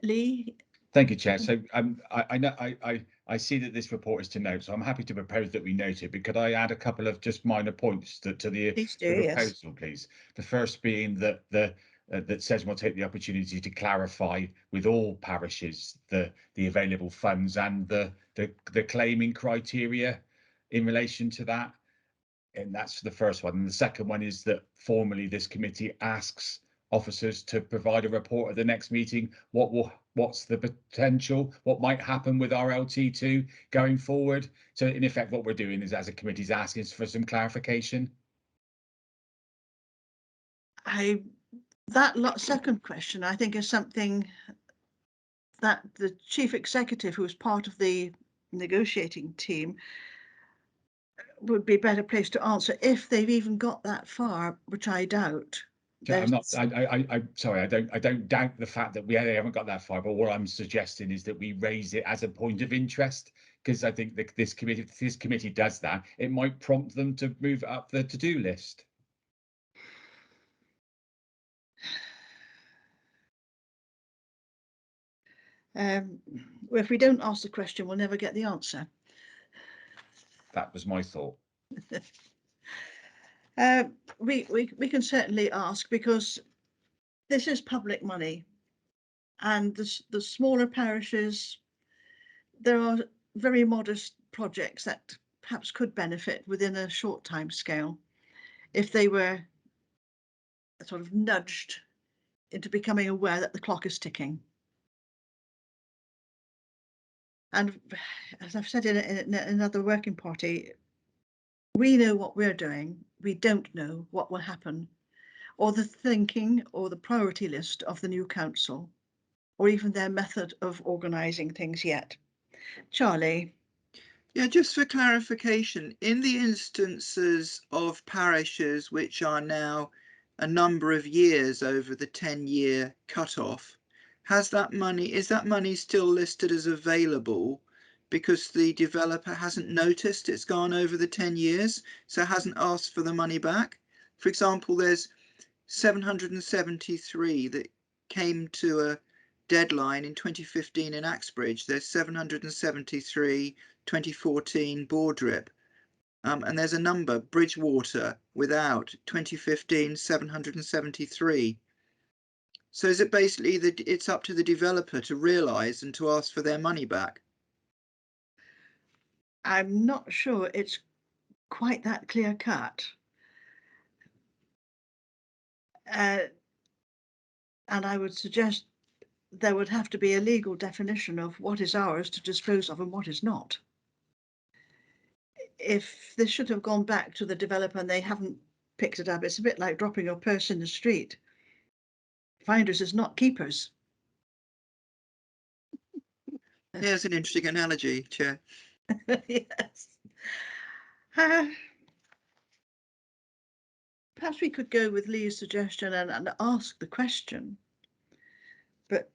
Lee. Thank you, Chair. So I know I see that this report is to note, so I'm happy to propose that we note it. But could I add a couple of just minor points to the proposal, please? The first being that that Sedgemoor take the opportunity to clarify with all parishes the available funds and the claiming criteria in relation to that. And that's the first one. And the second one is that formally this committee asks officers to provide a report at the next meeting. What's the potential? What might happen with RLT2 going forward? So in effect, what we're doing is, as a committee, is asking for some clarification. That second question, I think, is something that the chief executive, who is part of the negotiating team, would be better placed to answer if they've even got that far, which I doubt. I'm not. I'm sorry. I don't doubt the fact that they haven't got that far. But what I'm suggesting is that we raise it as a point of interest, because I think that this committee does that, it might prompt them to move it up the to-do list. If we don't ask the question, we'll never get the answer. That was my thought. We can certainly ask, because this is public money, and the smaller parishes, there are very modest projects that perhaps could benefit within a short time scale if they were sort of nudged into becoming aware that the clock is ticking. And as I've said in another working party, we know what we're doing. We don't know what will happen, or the thinking or the priority list of the new council, or even their method of organising things yet. Charlie. Yeah, just for clarification, in the instances of parishes which are now a number of years over the 10-year cut-off, is that money still listed as available because the developer hasn't noticed it's gone over the 10 years, so hasn't asked for the money back? For example, there's 773 that came to a deadline in 2015 in Axbridge. There's 773 2014 Bordrip, and there's a number, Bridgewater, without 2015 773. So is it basically that it's up to the developer to realise and to ask for their money back? I'm not sure it's quite that clear cut. And I would suggest there would have to be a legal definition of what is ours to dispose of and what is not. If this should have gone back to the developer and they haven't picked it up, it's a bit like dropping your purse in the street. Finders is not keepers. There's an interesting analogy, Chair. Yes. Perhaps we could go with Lee's suggestion and ask the question, but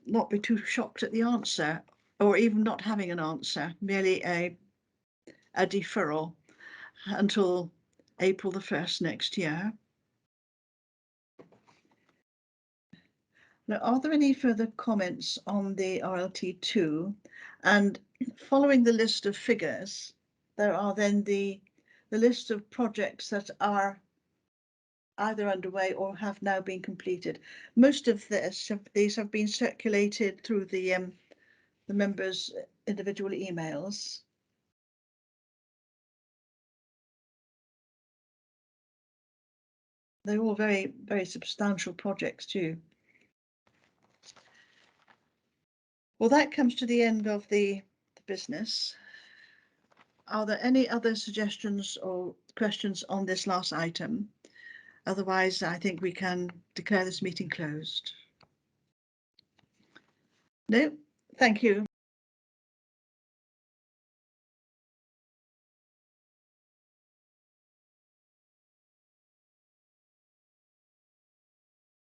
not be too shocked at the answer. or even not having an answer, merely a deferral until April the 1st next year. Now, are there any further comments on the RLT2? And following the list of figures, there are then the list of projects that are either underway or have now been completed. Most of these have been circulated through the members' individual emails. They're all very, very substantial projects too. Well, that comes to the end of the business. Are there any other suggestions or questions on this last item? Otherwise, I think we can declare this meeting closed. No, thank you.